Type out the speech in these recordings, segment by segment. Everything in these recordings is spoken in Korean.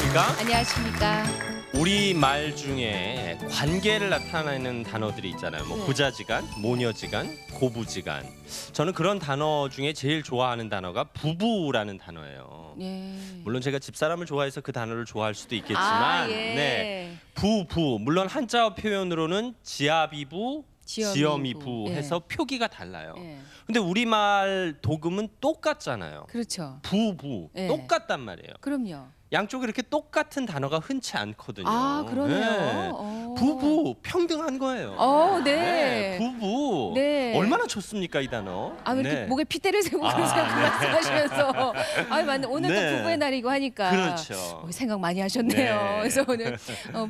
안녕하십니까? 안녕하십니까. 우리말 중에 관계를 나타내는 단어들이 있잖아요. 뭐 네. 부자지간, 모녀지간, 고부지간. 저는 그런 단어 중에 제일 좋아하는 단어가 부부라는 단어예요. 예. 물론 제가 집사람을 좋아해서 그 단어를 좋아할 수도 있겠지만, 예. 네, 부부 물론 한자어 표현으로는 지아비부, 지어미부 예. 해서 표기가 달라요. 예. 근데 우리말 독음은 똑같잖아요. 그렇죠. 부부 예. 똑같단 말이에요. 그럼요. 양쪽에 이렇게 똑같은 단어가 흔치 않거든요. 아, 그러네요. 네. 어. 부부 평등한 거예요. 네. 부부 네. 얼마나 좋습니까 이 단어? 아, 왜 이렇게 목에 핏대를 세고 그러세요? 그 네. 말씀하시면서. 아, 맞네. 오늘 네. 또 부부의 날이고 하니까. 그렇죠. 생각 많이 하셨네요. 네. 그래서 오늘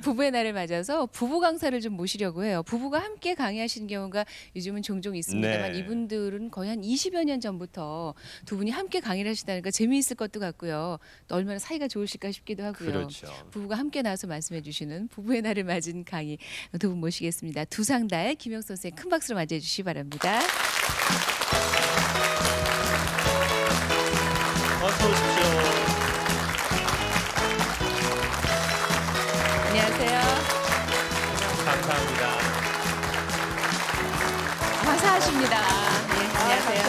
부부의 날을 맞아서 부부 강사를 좀 모시려고 해요. 부부가 함께 강의하시는 경우가 요즘은 종종 있습니다만 네. 이분들은 거의 한 20여 년 전부터 두 분이 함께 강의를 하시다니까 재미있을 것도 같고요. 또 얼마나 사이가 좋으실까 싶기도 하고요. 그렇죠. 부부가 함께 나와서 말씀해 주시는 부부의 날을 맞은 강의 두 분 모시겠습니다. 두상달 김영선 선생님 큰 박수로 맞이해 주시기 바랍니다. 어서 오십시오. 안녕하세요. 감사합니다. 화사하십니다. 네, 안녕하세요.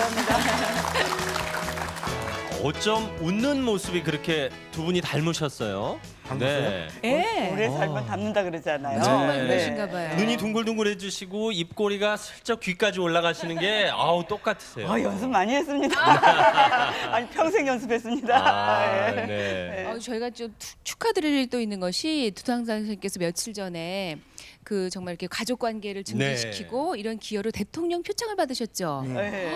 어쩜 웃는 모습이 그렇게 두 분이 닮으셨어요? 네. 예. 오래 살면 닮는다 그러잖아요. 정말 네. 그러신가 봐요. 눈이 둥글둥글해지시고 입꼬리가 슬쩍 귀까지 올라가시는 게 아우 똑같으세요. 연습 많이 했습니다. 아니 평생 연습했습니다. 아, 예. 네. 저희가 좀 축하드릴 일도 있는 것이 두상달 선생님께서 며칠 전에 그 정말 이렇게 가족 관계를 증진시키고 이런 기여로 대통령 표창을 받으셨죠. 예.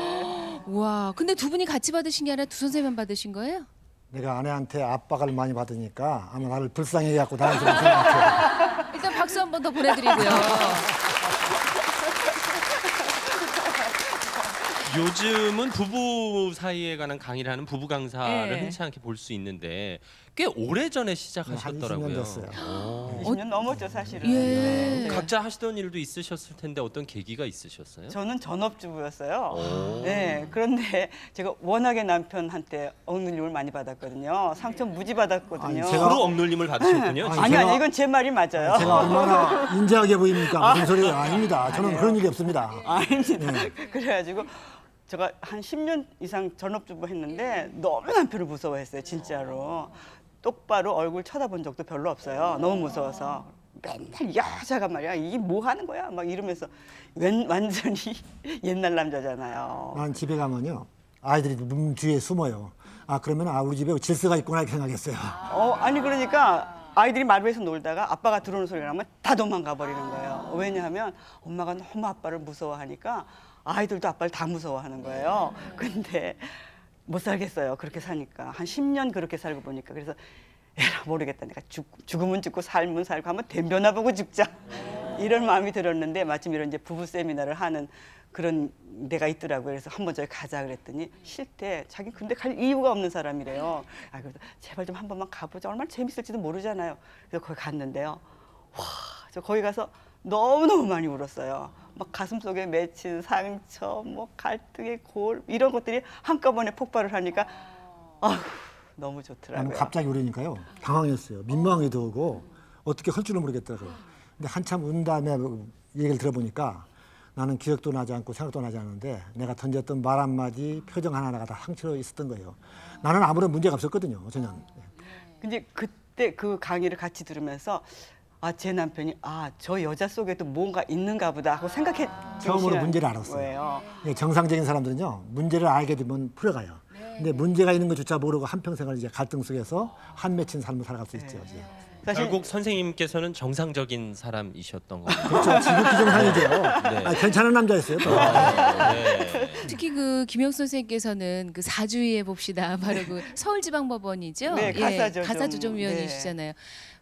와, 근데 두 분이 같이 받으신 게 아니라 두 선생님만 받으신 거예요? 내가 아내한테 압박을 많이 받으니까 아마 나를 불쌍히 갖고 다니시는 것 같아요. 일단 박수 한 번 더 보내드리고요. 요즘은 부부 사이에 관한 강의를 하는 부부 강사를 네. 흔치 않게 볼 수 있는데 꽤 오래전에 한 시작하셨더라고요. 20년 됐어요. 오. 20년 넘었죠 사실은. 예. 네. 각자 하시던 일도 있으셨을 텐데 어떤 계기가 있으셨어요? 저는 전업주부였어요. 오. 네, 그런데 제가 워낙에 남편한테 억눌림을 많이 받았거든요. 상처 무지 받았거든요. 아니, 서로 억눌림을 받으셨군요. 아니, 아니 제가- 이건 제 말이 맞아요. 제가 얼마나 인자하게 보입니까? 무슨 소리예요? 아닙니다. 저는 그런 일이 없습니다. 아닙니다. 그래가지고 제가 한 10년 이상 전업주부 했는데 너무 남편을 무서워했어요, 진짜로. 똑바로 얼굴 쳐다본 적도 별로 없어요. 너무 무서워서. 맨날 여자가 말이야, 이게 뭐 하는 거야? 막 이러면서 완전히 옛날 남자잖아요. 난 집에 가면요. 아이들이 문 뒤에 숨어요. 아, 그러면 우리 집에 질서가 있구나 이렇게 생각했어요. 아니 그러니까 아이들이 마루에서 놀다가 아빠가 들어오는 소리가 나면 다 도망가 버리는 거예요. 왜냐하면 엄마가 너무 아빠를 무서워하니까 아이들도 아빠를 다 무서워하는 거예요. 근데 못 살겠어요. 그렇게 사니까. 한 10년 그렇게 살고 보니까. 그래서 에라 모르겠다. 내가 죽으면 죽고 살면 살고 한번 덤벼나 보고 죽자. 이런 마음이 들었는데 마침 이런 이제 부부 세미나를 하는 그런 데가 있더라고요. 그래서 한번 저기 가자 그랬더니 싫대. 자기 근데 갈 이유가 없는 사람이래요. 그래서 제발 좀 한 번만 가보자. 얼마나 재밌을지도 모르잖아요. 그래서 거기 갔는데요. 와, 저 거기 가서 너무너무 많이 울었어요. 막 가슴속에 맺힌 상처, 뭐 갈등의 골 이런 것들이 한꺼번에 폭발을 하니까 너무 좋더라고요. 나는 갑자기 울으니까요. 당황했어요. 민망하기도 하고 어떻게 할 줄을 모르겠더라고요. 근데 한참 운 다음에 얘기를 들어보니까 나는 기억도 나지 않고 생각도 나지 않는데 내가 던졌던 말 한마디, 표정 하나하나가 다 상처로 있었던 거예요. 나는 아무런 문제가 없었거든요. 전혀. 근데 그때 그 강의를 같이 들으면서 제 남편이 저 여자 속에도 뭔가 있는가 보다 하고 생각해 처음으로 문제를 알았어요. 거예요. 정상적인 사람들은요. 문제를 알게 되면 풀어가요. 근데 문제가 있는 것조차 모르고 한평생을 이제 갈등 속에서 한 맺힌 삶을 살아갈 수 있죠. 이제. 사실 결국 선생님께서는 정상적인 사람이셨던 거예요. 그렇죠. 지극히 정상이죠. 네. 괜찮은 남자였어요. 또. 네. 특히 그 김영선 선생님께서는 그 사주위에 봅시다. 바로 그 서울지방법원이죠. 네, 가사조정위원이시잖아요.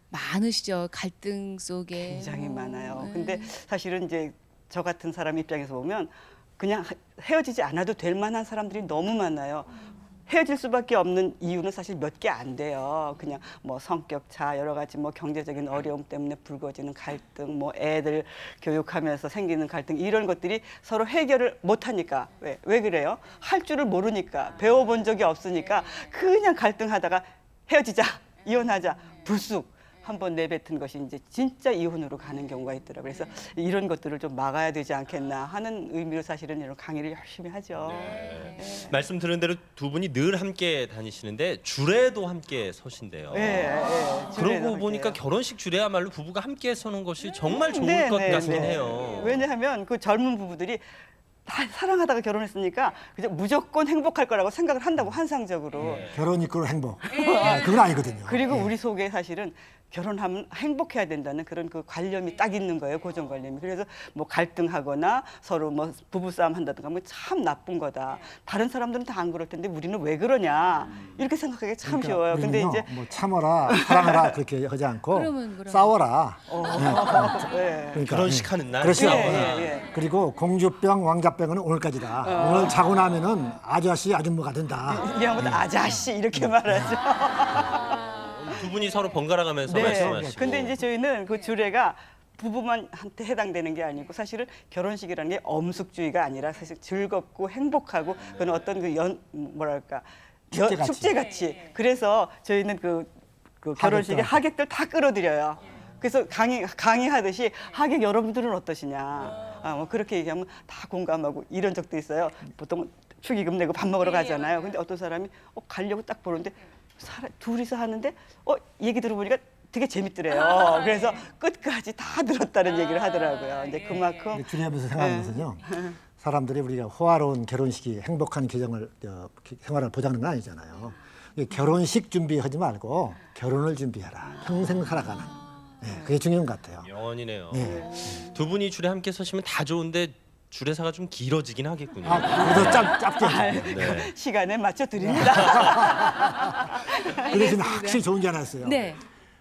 많으시죠. 갈등 속에. 굉장히 많아요. 네. 근데 사실은 이제 저 같은 사람 입장에서 보면 그냥 헤어지지 않아도 될 만한 사람들이 너무 많아요. 헤어질 수밖에 없는 이유는 사실 몇 개 안 돼요. 그냥 뭐 성격 차, 여러 가지 뭐 경제적인 어려움 때문에 불거지는 갈등, 뭐 애들 교육하면서 생기는 갈등 이런 것들이 서로 해결을 못 하니까 왜 그래요? 할 줄을 모르니까 배워본 적이 없으니까 그냥 갈등하다가 헤어지자, 이혼하자. 불쑥 한번 내뱉은 것이 이제 진짜 이혼으로 가는 경우가 있더라고요. 그래서 이런 것들을 좀 막아야 되지 않겠나 하는 의미로 사실은 이런 강의를 열심히 하죠. 말씀 들은 대로 두 분이 늘 함께 다니시는데 주례도 함께 서신대요. 그러고 보니까 결혼식 주례야말로 부부가 함께 서는 것이 정말 좋을 것 같긴 해요. 왜냐하면 그 젊은 부부들이 다 사랑하다가 결혼했으니까 그냥 무조건 행복할 거라고 생각을 한다고 환상적으로. 결혼 이끌어 행복. 그건 아니거든요. 그리고 예. 우리 속에 사실은 결혼하면 행복해야 된다는 그런 그 관념이 딱 있는 거예요. 고정관념이. 그래서 뭐 갈등하거나 서로 뭐 부부싸움 한다든가 하면 참 나쁜 거다. 다른 사람들은 다 안 그럴 텐데 우리는 왜 그러냐. 이렇게 생각하기 참 쉬워요. 근데 우리는요, 이제 뭐 참아라, 사랑하라 그렇게 하지 않고 그러면. 싸워라. 네. 그러니까, 결혼식 하는 날 그렇죠. 예. 그리고 공주병, 왕자병은 오늘까지다. 오늘 자고 나면은 아저씨, 아줌마가 된다. 이 양반도 아자씨 이렇게 말하죠. 두 분이 서로 번갈아 가면서 네. 말씀하시고. 근데 이제 저희는 그 주례가 부부만한테 해당되는 게 아니고 사실은 결혼식이라는 게 엄숙주의가 아니라 사실 즐겁고 행복하고 그런 어떤 그 뭐랄까 축제같이. 축제같이. 그래서 저희는 그 결혼식에 하객들 다 끌어들여요. 그래서 강의하듯이 하객 여러분들은 어떠시냐. 뭐 그렇게 얘기하면 다 공감하고 이런 적도 있어요. 보통 축의금 내고 밥 먹으러 가잖아요. 근데 어떤 사람이 가려고 딱 보는데 둘이서 하는데 얘기 들어보니까 되게 재밌더래요. 그래서 끝까지 다 들었다는 얘기를 하더라고요. 이제 그만큼 주례하면서 생각하는 것은요. 사람들이 우리가 호화로운 결혼식이 행복한 생활을 보장하는 건 아니잖아요. 결혼식 준비하지 말고 결혼을 준비해라. 평생 살아가는. 그게 중요한 것 같아요. 명언이네요. 두 분이 주례 함께 서시면 다 좋은데 주례사가 좀 길어지긴 하겠군요. 그래도 짧게. 네. 시간에 맞춰 드립니다. 그 대신 확실히 좋은 게 하나 있어요. 네.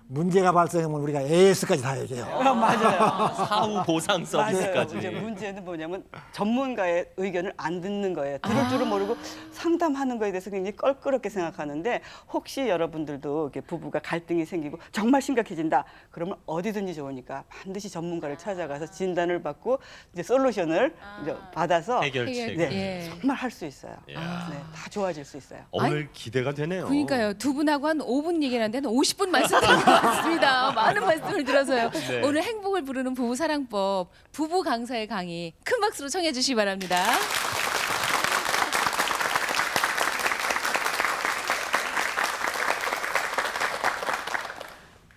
문제가 발생하면 우리가 AS까지 다 해줘요. 맞아요. 사후 보상 맞아요. 서비스까지. 이제 문제는 뭐냐면 전문가의 의견을 안 듣는 거예요. 들을 줄은 모르고 상담하는 거에 대해서 굉장히 껄끄럽게 생각하는데 혹시 여러분들도 이렇게 부부가 갈등이 생기고 정말 심각해진다. 그러면 어디든지 좋으니까 반드시 전문가를 찾아가서 진단을 받고 이제 솔루션을 이제 받아서 해결책. 네, 정말 할 수 있어요. 예. 네, 다 좋아질 수 있어요. 오늘 기대가 되네요. 그러니까요. 두 분하고 한 5분 얘기하는데 한 50분 말씀 드린 것 같습니다. 많은 말씀을 들어서요. 네. 오늘 행복을 부르는 부부 사랑법 부부 강사의 강의 큰 박수로 청해 주시기 바랍니다.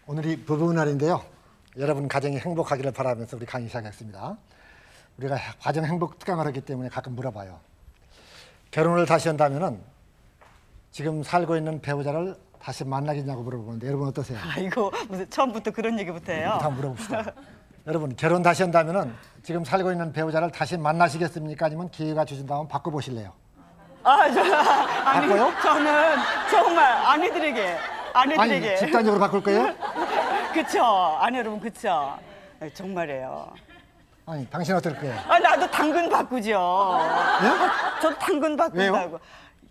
오늘이 부부 날인데요. 여러분 가정이 행복하기를 바라면서 우리 강의 시작하겠습니다. 우리가 가정 행복 특강을 하기 때문에 가끔 물어봐요. 결혼을 다시 한다면은 지금 살고 있는 배우자를 다시 만나겠냐고 물어보는데 여러분 어떠세요? 아이고 무슨 처음부터 그런 얘기부터 해요. 한번 물어봅시다. 여러분 결혼 다시 한다면은 지금 살고 있는 배우자를 다시 만나시겠습니까? 아니면 기회가 주신다면 바꿔보실래요? 바꿔요? 저는 정말 아내들에게 아니 집단적으로 바꿀 거예요? 그쵸 아내 여러분 그쵸 네, 정말이에요. 아니 당신 어떨 거예요? 나도 당근 바꾸죠. 예? 저 당근 바꾼다고. 왜요?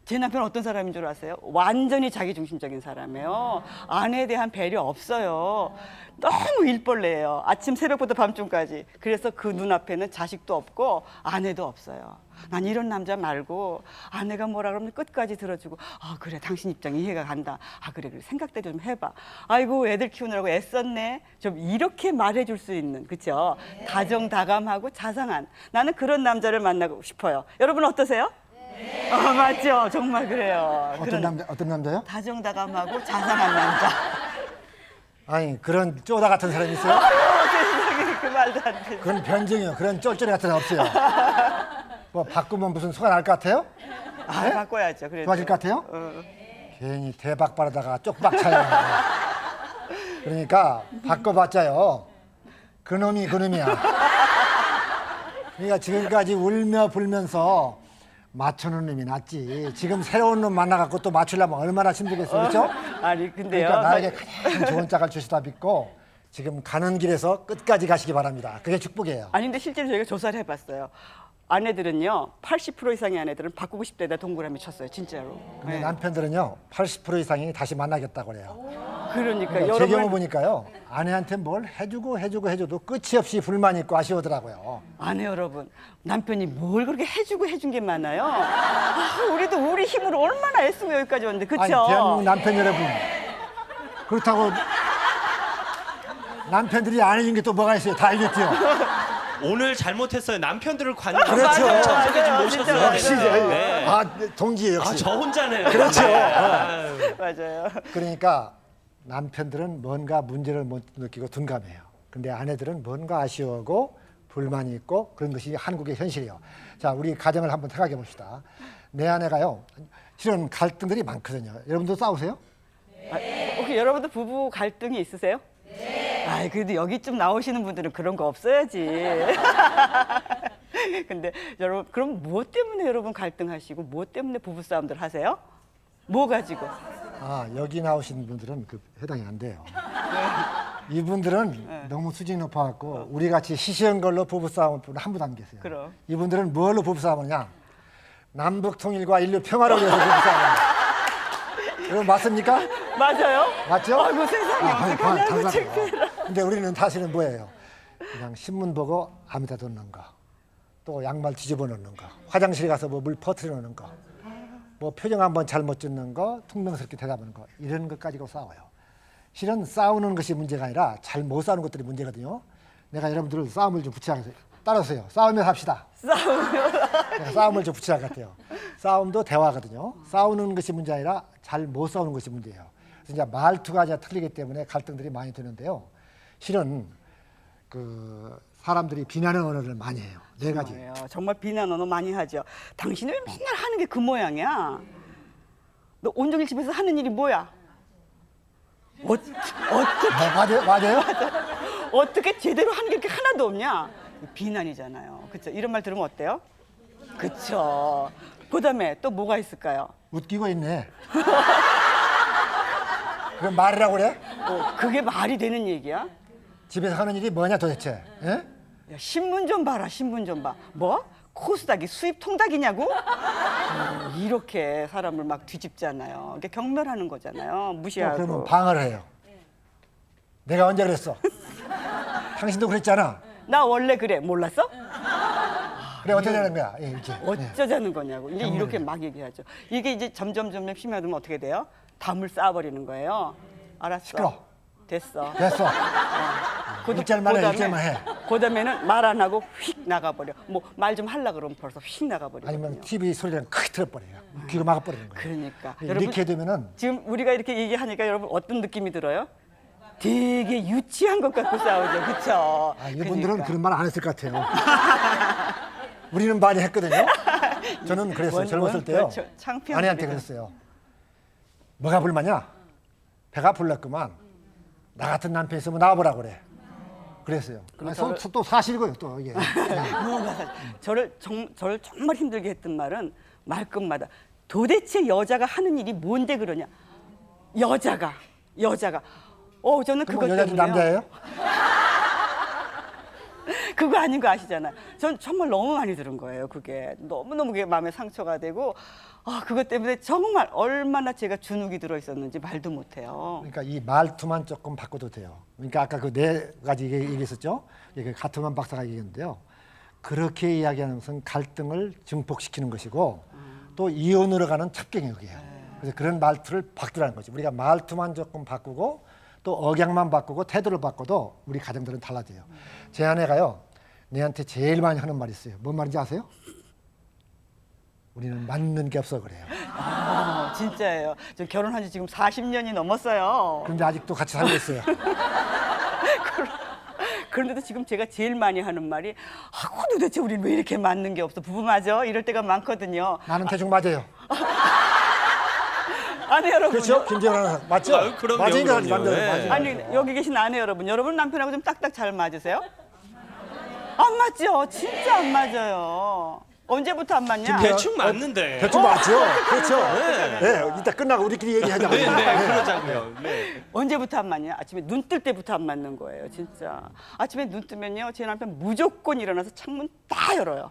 제 남편 어떤 사람인 줄 아세요? 완전히 자기중심적인 사람이에요. 아내에 대한 배려 없어요. 너무 일벌레예요. 아침 새벽부터 밤중까지. 그래서 그 눈앞에는 자식도 없고 아내도 없어요. 난 이런 남자 말고 아내가 뭐라 그러면 끝까지 들어주고 그래 당신 입장 이해가 간다. 그래 생각대로 좀 해봐. 아이고 애들 키우느라고 애썼네. 좀 이렇게 말해줄 수 있는 그렇죠? 다정다감하고 자상한 나는 그런 남자를 만나고 싶어요. 여러분 어떠세요? 맞죠. 정말 그래요. 어떤 남자요? 다정다감하고 자상한 남자. 아니 그런 쪼다 같은 사람이 있어요? 세상에 그 말도 안 돼. 그건 변증이에요. 그런 쫄쫄이 같은 사람 없어요. 뭐 바꾸면 무슨 수가 날 것 같아요? 바꿔야죠. 그래도. 좋아질 것 같아요? 괜히 대박 바르다가 쪽박 차요. 그러니까 바꿔봤자요. 그놈이 그놈이야. 그러니까 지금까지 울며 불면서 맞추는 놈이 낫지. 지금 새로운 놈 만나갖고 또 맞추려면 얼마나 힘들겠어, 그렇죠? 아니 근데요. 그러니까 나에게 가장 좋은 짝을 주시다 믿고 지금 가는 길에서 끝까지 가시기 바랍니다. 그게 축복이에요. 아니 근데 실제로 저희가 조사를 해봤어요. 아내들은요 80% 이상의 아내들은 바꾸고 싶다에다 동그라미 쳤어요 진짜로. 근데 네. 남편들은요 80% 이상이 다시 만나겠다고 그래요. 그러니까 제 여러분 경우 보니까요 아내한테 뭘 해주고 끝이 없이 불만 있고 아쉬워더라고요. 아내 여러분 남편이 뭘 그렇게 해준 게 많아요. 우리도 우리 힘으로 얼마나 애쓰고 여기까지 왔는데 그쵸? 아니 대한민국 남편 여러분 그렇다고 남편들이 안 해준 게 또 뭐가 있어요? 다 알겠죠? 오늘 잘못했어요. 남편들을 그렇죠. 관전석에 좀 모셨어요. 역시 네. 동지예요, 역시. 저 혼자네요. 그렇죠. 네. 맞아요. 그러니까 남편들은 뭔가 문제를 못 느끼고 둔감해요. 근데 아내들은 뭔가 아쉬워하고 불만이 있고 그런 것이 한국의 현실이에요. 자, 우리 가정을 한번 생각해 봅시다. 내 아내가요, 실은 갈등들이 많거든요. 여러분도 싸우세요? 혹시 여러분도 부부 갈등이 있으세요? 네. 아이, 그래도 여기쯤 나오시는 분들은 그런 거 없어야지. 근데 여러분, 그럼 무엇 때문에 여러분 갈등하시고 무엇 때문에 부부 싸움들 하세요? 뭐 가지고? 여기 나오신 분들은 그 해당이 안 돼요. 이분들은 너무 수준이 높아갖고 우리 같이 시시한 걸로 부부싸움을 한 분도 안 계세요. 그럼. 이분들은 뭘로 부부싸움하느냐? 남북 통일과 인류 평화를 위해서 부부싸움합니다. 여러분 맞습니까? 맞아요? 맞죠? 아이고 세상에 어떡하냐고 창피해라. 근데 우리는 사실은 뭐예요? 그냥 신문 보고 아무데나 넣는 거, 또 양말 뒤집어 놓는 거, 화장실 가서 뭐 물 퍼뜨려 놓는 거, 뭐 표정 한번 잘못 짓는 거, 퉁명스럽게 대답하는 거, 이런 것 가지고 싸워요. 실은 싸우는 것이 문제가 아니라 잘 못 싸우는 것들이 문제거든요. 내가 여러분들을 싸움을 좀 붙이게 따라오세요. 싸우면 합시다. 내가 싸움을 좀 붙이게 같아요. 싸움도 대화거든요. 싸우는 것이 문제 아니라 잘 못 싸우는 것이 문제예요. 그래서 이제 말투가 이제 틀리기 때문에 갈등들이 많이 되는데요. 실은 그 사람들이 비난의 언어를 많이 해요. 네 가지. 정말 비난 언어 많이 하죠. 당신은 왜 맨날 하는 게 그 모양이야? 너 온종일 집에서 하는 일이 뭐야? 맞아요? 어떻게 제대로 하는 게 이렇게 하나도 없냐? 비난이잖아요. 그렇죠? 이런 말 들으면 어때요? 그렇죠. 그다음에 또 뭐가 있을까요? 웃기고 있네. 그럼 말이라고 그래? 그게 말이 되는 얘기야? 집에서 하는 일이 뭐냐 도대체? 예? 야, 신문 좀 봐라, 신문 좀 봐. 뭐? 코스닥이 수입 통닭이냐고? 이렇게 사람을 막 뒤집잖아요. 이게 경멸하는 거잖아요. 무시하고. 그러면 방어를 해요. 내가 언제 그랬어? 당신도 그랬잖아. 나 원래 그래. 몰랐어? 그래 어떻게 되는 거야? 예, 이렇게. 어쩌자는 거냐고. 이제 이렇게 막 얘기하죠. 이게 이제 점점 심해지면 어떻게 돼요? 담을 쌓아버리는 거예요. 알았어. 시끄러. 됐어. 됐어. 일절만 해, 일절만 해. 그다음에는 말 안 하고 휙 나가버려. 뭐 말 좀 하려 그러면 벌써 휙 나가버려. 아니면 TV 소리를 크게 틀어버려요. 귀가 막아버리는 거예요. 그러니까 이렇게 되면은 지금 우리가 이렇게 얘기하니까 여러분 어떤 느낌이 들어요? 되게 유치한 것 같고 싸우죠, 그렇죠? 이분들은 그러니까. 그런 말 안 했을 것 같아요. 우리는 많이 했거든요. 저는 그랬어요. 젊었을 때요. 그렇죠. 창피한 아내한테 소리가. 그랬어요. 뭐가 불만이야? 배가 불렀구만. 나 같은 남편 있으면 나와보라 그래. 그랬어요. 또 사실이고요, 또 이게. 저를 정말 힘들게 했던 말은 말끝마다 도대체 여자가 하는 일이 뭔데 그러냐? 여자가 저는 그것 여자도 때문에요. 남자예요? 그거 아닌 거 아시잖아요. 전 정말 너무 많이 들은 거예요. 그게 너무너무 그게 마음에 상처가 되고 그것 때문에 정말 얼마나 제가 주눅이 들어 있었는지 말도 못해요. 그러니까 이 말투만 조금 바꿔도 돼요. 그러니까 아까 그 네 가지 얘기했었죠. 이게 가트만 박사가 얘기했는데요. 그렇게 이야기하는 것은 갈등을 증폭시키는 것이고 또 이혼으로 가는 첩경역이에요. 그래서 그런 말투를 바꾸라는 거죠. 우리가 말투만 조금 바꾸고 또 억양만 바꾸고 태도를 바꿔도 우리 가정들은 달라져요. 제 아내가요. 내한테 제일 많이 하는 말이 있어요. 뭔 말인지 아세요? 우리는 맞는 게 없어 그래요. 진짜예요. 저 결혼한 지 지금 40년이 넘었어요. 그런데 아직도 같이 살고 있어요. 그런데도 지금 제가 제일 많이 하는 말이 도대체 우리 왜 이렇게 맞는 게 없어? 부부 맞아? 이럴 때가 많거든요. 나는 대충 맞아요. 아내 여러분. 그렇죠? 김재원 아나운서 맞죠? 그럼요, 맞으니까 그럼요. 네. 아니 여기 계신 아내 여러분 남편하고 좀 딱딱 잘 맞으세요? 안 맞죠? 진짜 안 맞아요. 언제부터 안 맞냐? 대충 맞는데. 대충 맞죠? 그렇죠? 네. 네, 이따 끝나고 우리끼리 얘기하자고. 네, 그러자고요. 네. 언제부터 안 맞냐? 아침에 눈 뜰 때부터 안 맞는 거예요, 진짜. 아침에 눈 뜨면요, 제 남편 무조건 일어나서 창문 다 열어요.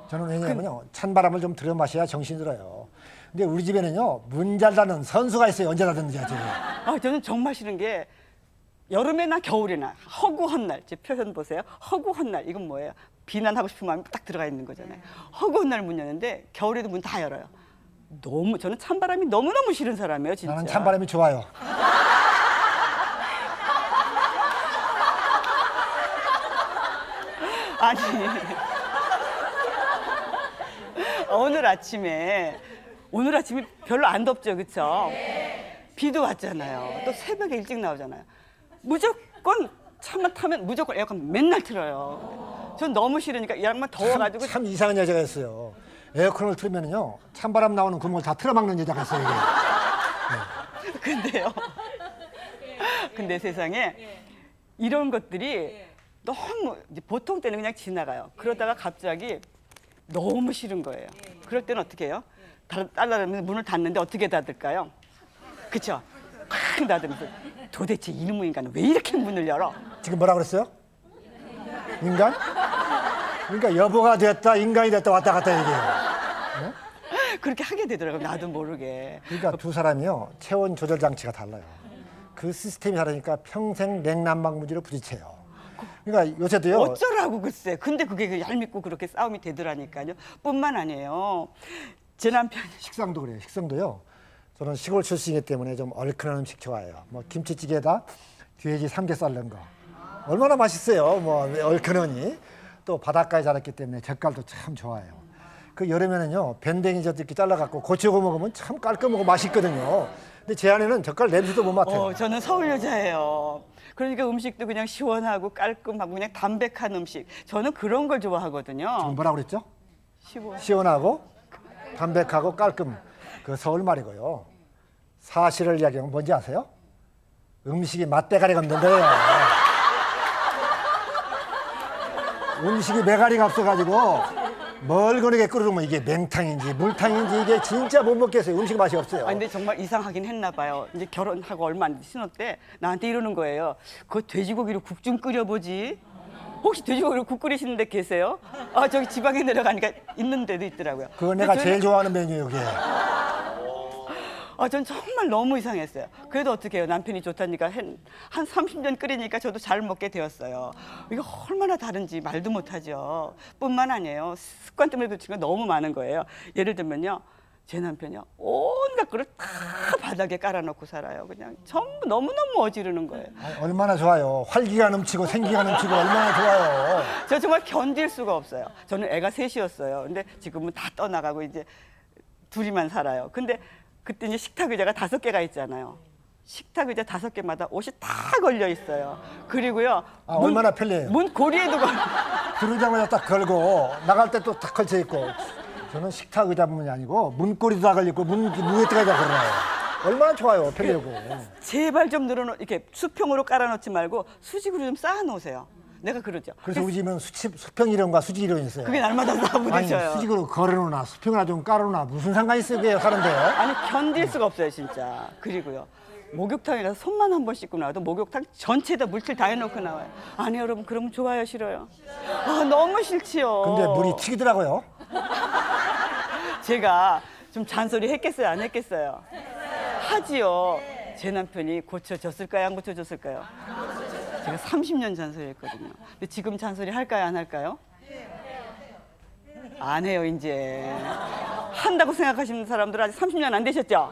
저는 왜냐면요, 찬바람을 좀 들여 마셔야 정신이 들어요. 근데 우리 집에는요, 문 잘 닫는 선수가 있어요. 언제 닫는지 아직. 저는 정말 싫은 게 여름에나 겨울에나 허구한 날, 제 표현 보세요. 허구한 날, 이건 뭐예요? 비난하고 싶은 마음이 딱 들어가 있는 거잖아요. 허구한 날 문 여는데 겨울에도 문 다 열어요. 저는 찬바람이 너무너무 싫은 사람이에요, 진짜. 나는 찬바람이 좋아요. 아니 오늘 아침에 별로 안 덥죠, 그렇죠? 비도 왔잖아요. 또 새벽에 일찍 나오잖아요. 무조건 차만 타면 무조건 에어컨 맨날 틀어요. 전 너무 싫으니까 이 양반 더워가지고 참 이상한 여자가 있어요. 에어컨을 틀면은요 찬바람 나오는 구멍을 다 틀어막는 여자가 있어요. 이게. 근데요. 근데 세상에 이런 것들이 너무 이제 보통 때는 그냥 지나가요. 그러다가 갑자기 너무 싫은 거예요. 그럴 때는 어떻게 해요? 딸라면 문을 닫는데 어떻게 닫을까요? 그쵸? 콱 닫으면서 도대체 이놈의 인간은 왜 이렇게 문을 열어? 지금 뭐라 그랬어요? 인간? 그러니까 여보가 됐다 인간이 됐다 왔다 갔다 얘기해요. 그렇게 하게 되더라고요. 나도 모르게. 그러니까 두 사람이요 체온 조절 장치가 달라요. 그 시스템이 다르니까 평생 냉난방무지로 부딪혀요. 그러니까 요새도요. 어쩌라고 글쎄. 근데 그게 그 얄밉고 그렇게 싸움이 되더라니까요. 뿐만 아니에요. 제 남편이 식상도 그래요. 식상도요. 저는 시골 출신이기 때문에 좀 얼큰한 음식 좋아해요. 뭐 김치찌개에다 돼지 삼겹살 넣은 거 얼마나 맛있어요. 뭐 얼큰하니 또 바닷가에 자랐기 때문에 젓갈도 참 좋아해요. 그 여름에는요 밴댕이 젓 이렇게 잘라갖고 고추고 먹으면 참 깔끔하고 맛있거든요. 근데 제 아내는 젓갈 냄새도 못 맡아요. 저는 서울 여자예요. 그러니까 음식도 그냥 시원하고 깔끔하고 그냥 담백한 음식. 저는 그런 걸 좋아하거든요. 지금 뭐라고 그랬죠? 시원. 시원하고 담백하고 깔끔. 그 서울 말이고요. 사실을 이야기하면 뭔지 아세요? 음식이 맛대가리가 없는 거예요. 음식이 매가리가 없어가지고 멀거리게 끓으면 이게 맹탕인지 물탕인지 이게 진짜 못 먹겠어요. 음식 맛이 없어요. 아 근데 정말 이상하긴 했나 봐요. 이제 결혼하고 얼마 안 신혼 때 나한테 이러는 거예요. 그 돼지고기로 국 좀 끓여보지. 혹시 돼지고기로 국 끓이시는 데 계세요? 아 저기 지방에 내려가니까 있는 데도 있더라고요. 그거 내가 근데 제일 좋아하는 메뉴예요, 그게. 전 정말 너무 이상했어요. 그래도 어떻게 해요? 남편이 좋다니까 한 30년 끓이니까 저도 잘 먹게 되었어요. 이거 얼마나 다른지 말도 못하죠. 뿐만 아니에요. 습관 때문에 그렇지가 너무 많은 거예요. 예를 들면요. 제 남편이요. 온갖 거를 다 바닥에 깔아놓고 살아요. 그냥 전부 너무너무 어지르는 거예요. 얼마나 좋아요. 활기가 넘치고 생기가 넘치고 얼마나 좋아요. 저 정말 견딜 수가 없어요. 저는 애가 셋이었어요. 근데 지금은 다 떠나가고 이제 둘이만 살아요. 근데 그때 이제 식탁 의자가 5개가 있잖아요. 식탁 의자 5개마다 옷이 다 걸려 있어요. 그리고요. 얼마나 편리해요. 문 고리에도 들어오자마자 딱 걸고 나갈 때 또 딱 걸쳐 있고. 저는 식탁 의자뿐만이 아니고 문고리도 다 걸려 있고 무에다가 걸어놔요. 얼마나 좋아요. 편리하고. 제발 좀 이렇게 수평으로 깔아놓지 말고 수직으로 좀 쌓아놓으세요. 내가 그러죠. 그래서 우리 집은 수평 이론과 수직 이론이 있어요. 그게 날마다 다 아니 부딪혀요. 수직으로 걸어놓나 수평이나 좀 깔아놓나 무슨 상관이 있어요 그게 하는데요. 아니 견딜 수가 없어요 진짜. 그리고요. 목욕탕이라서 손만 한 번 씻고 나와도 목욕탕 전체에다 물칠 다 해놓고 나와요. 아니 여러분 그러면 좋아요 싫어요? 아 너무 싫지요. 근데 물이 튀기더라고요. 제가 좀 잔소리 했겠어요 안 했겠어요? 하지요. 제 남편이 고쳐줬을까요 안 고쳐줬을까요? 제가 30년 잔소리했거든요. 근데 지금 잔소리 할까요 안 할까요? 안 해요 이제. 한다고 생각하시는 사람들 아직 30년 안 되셨죠?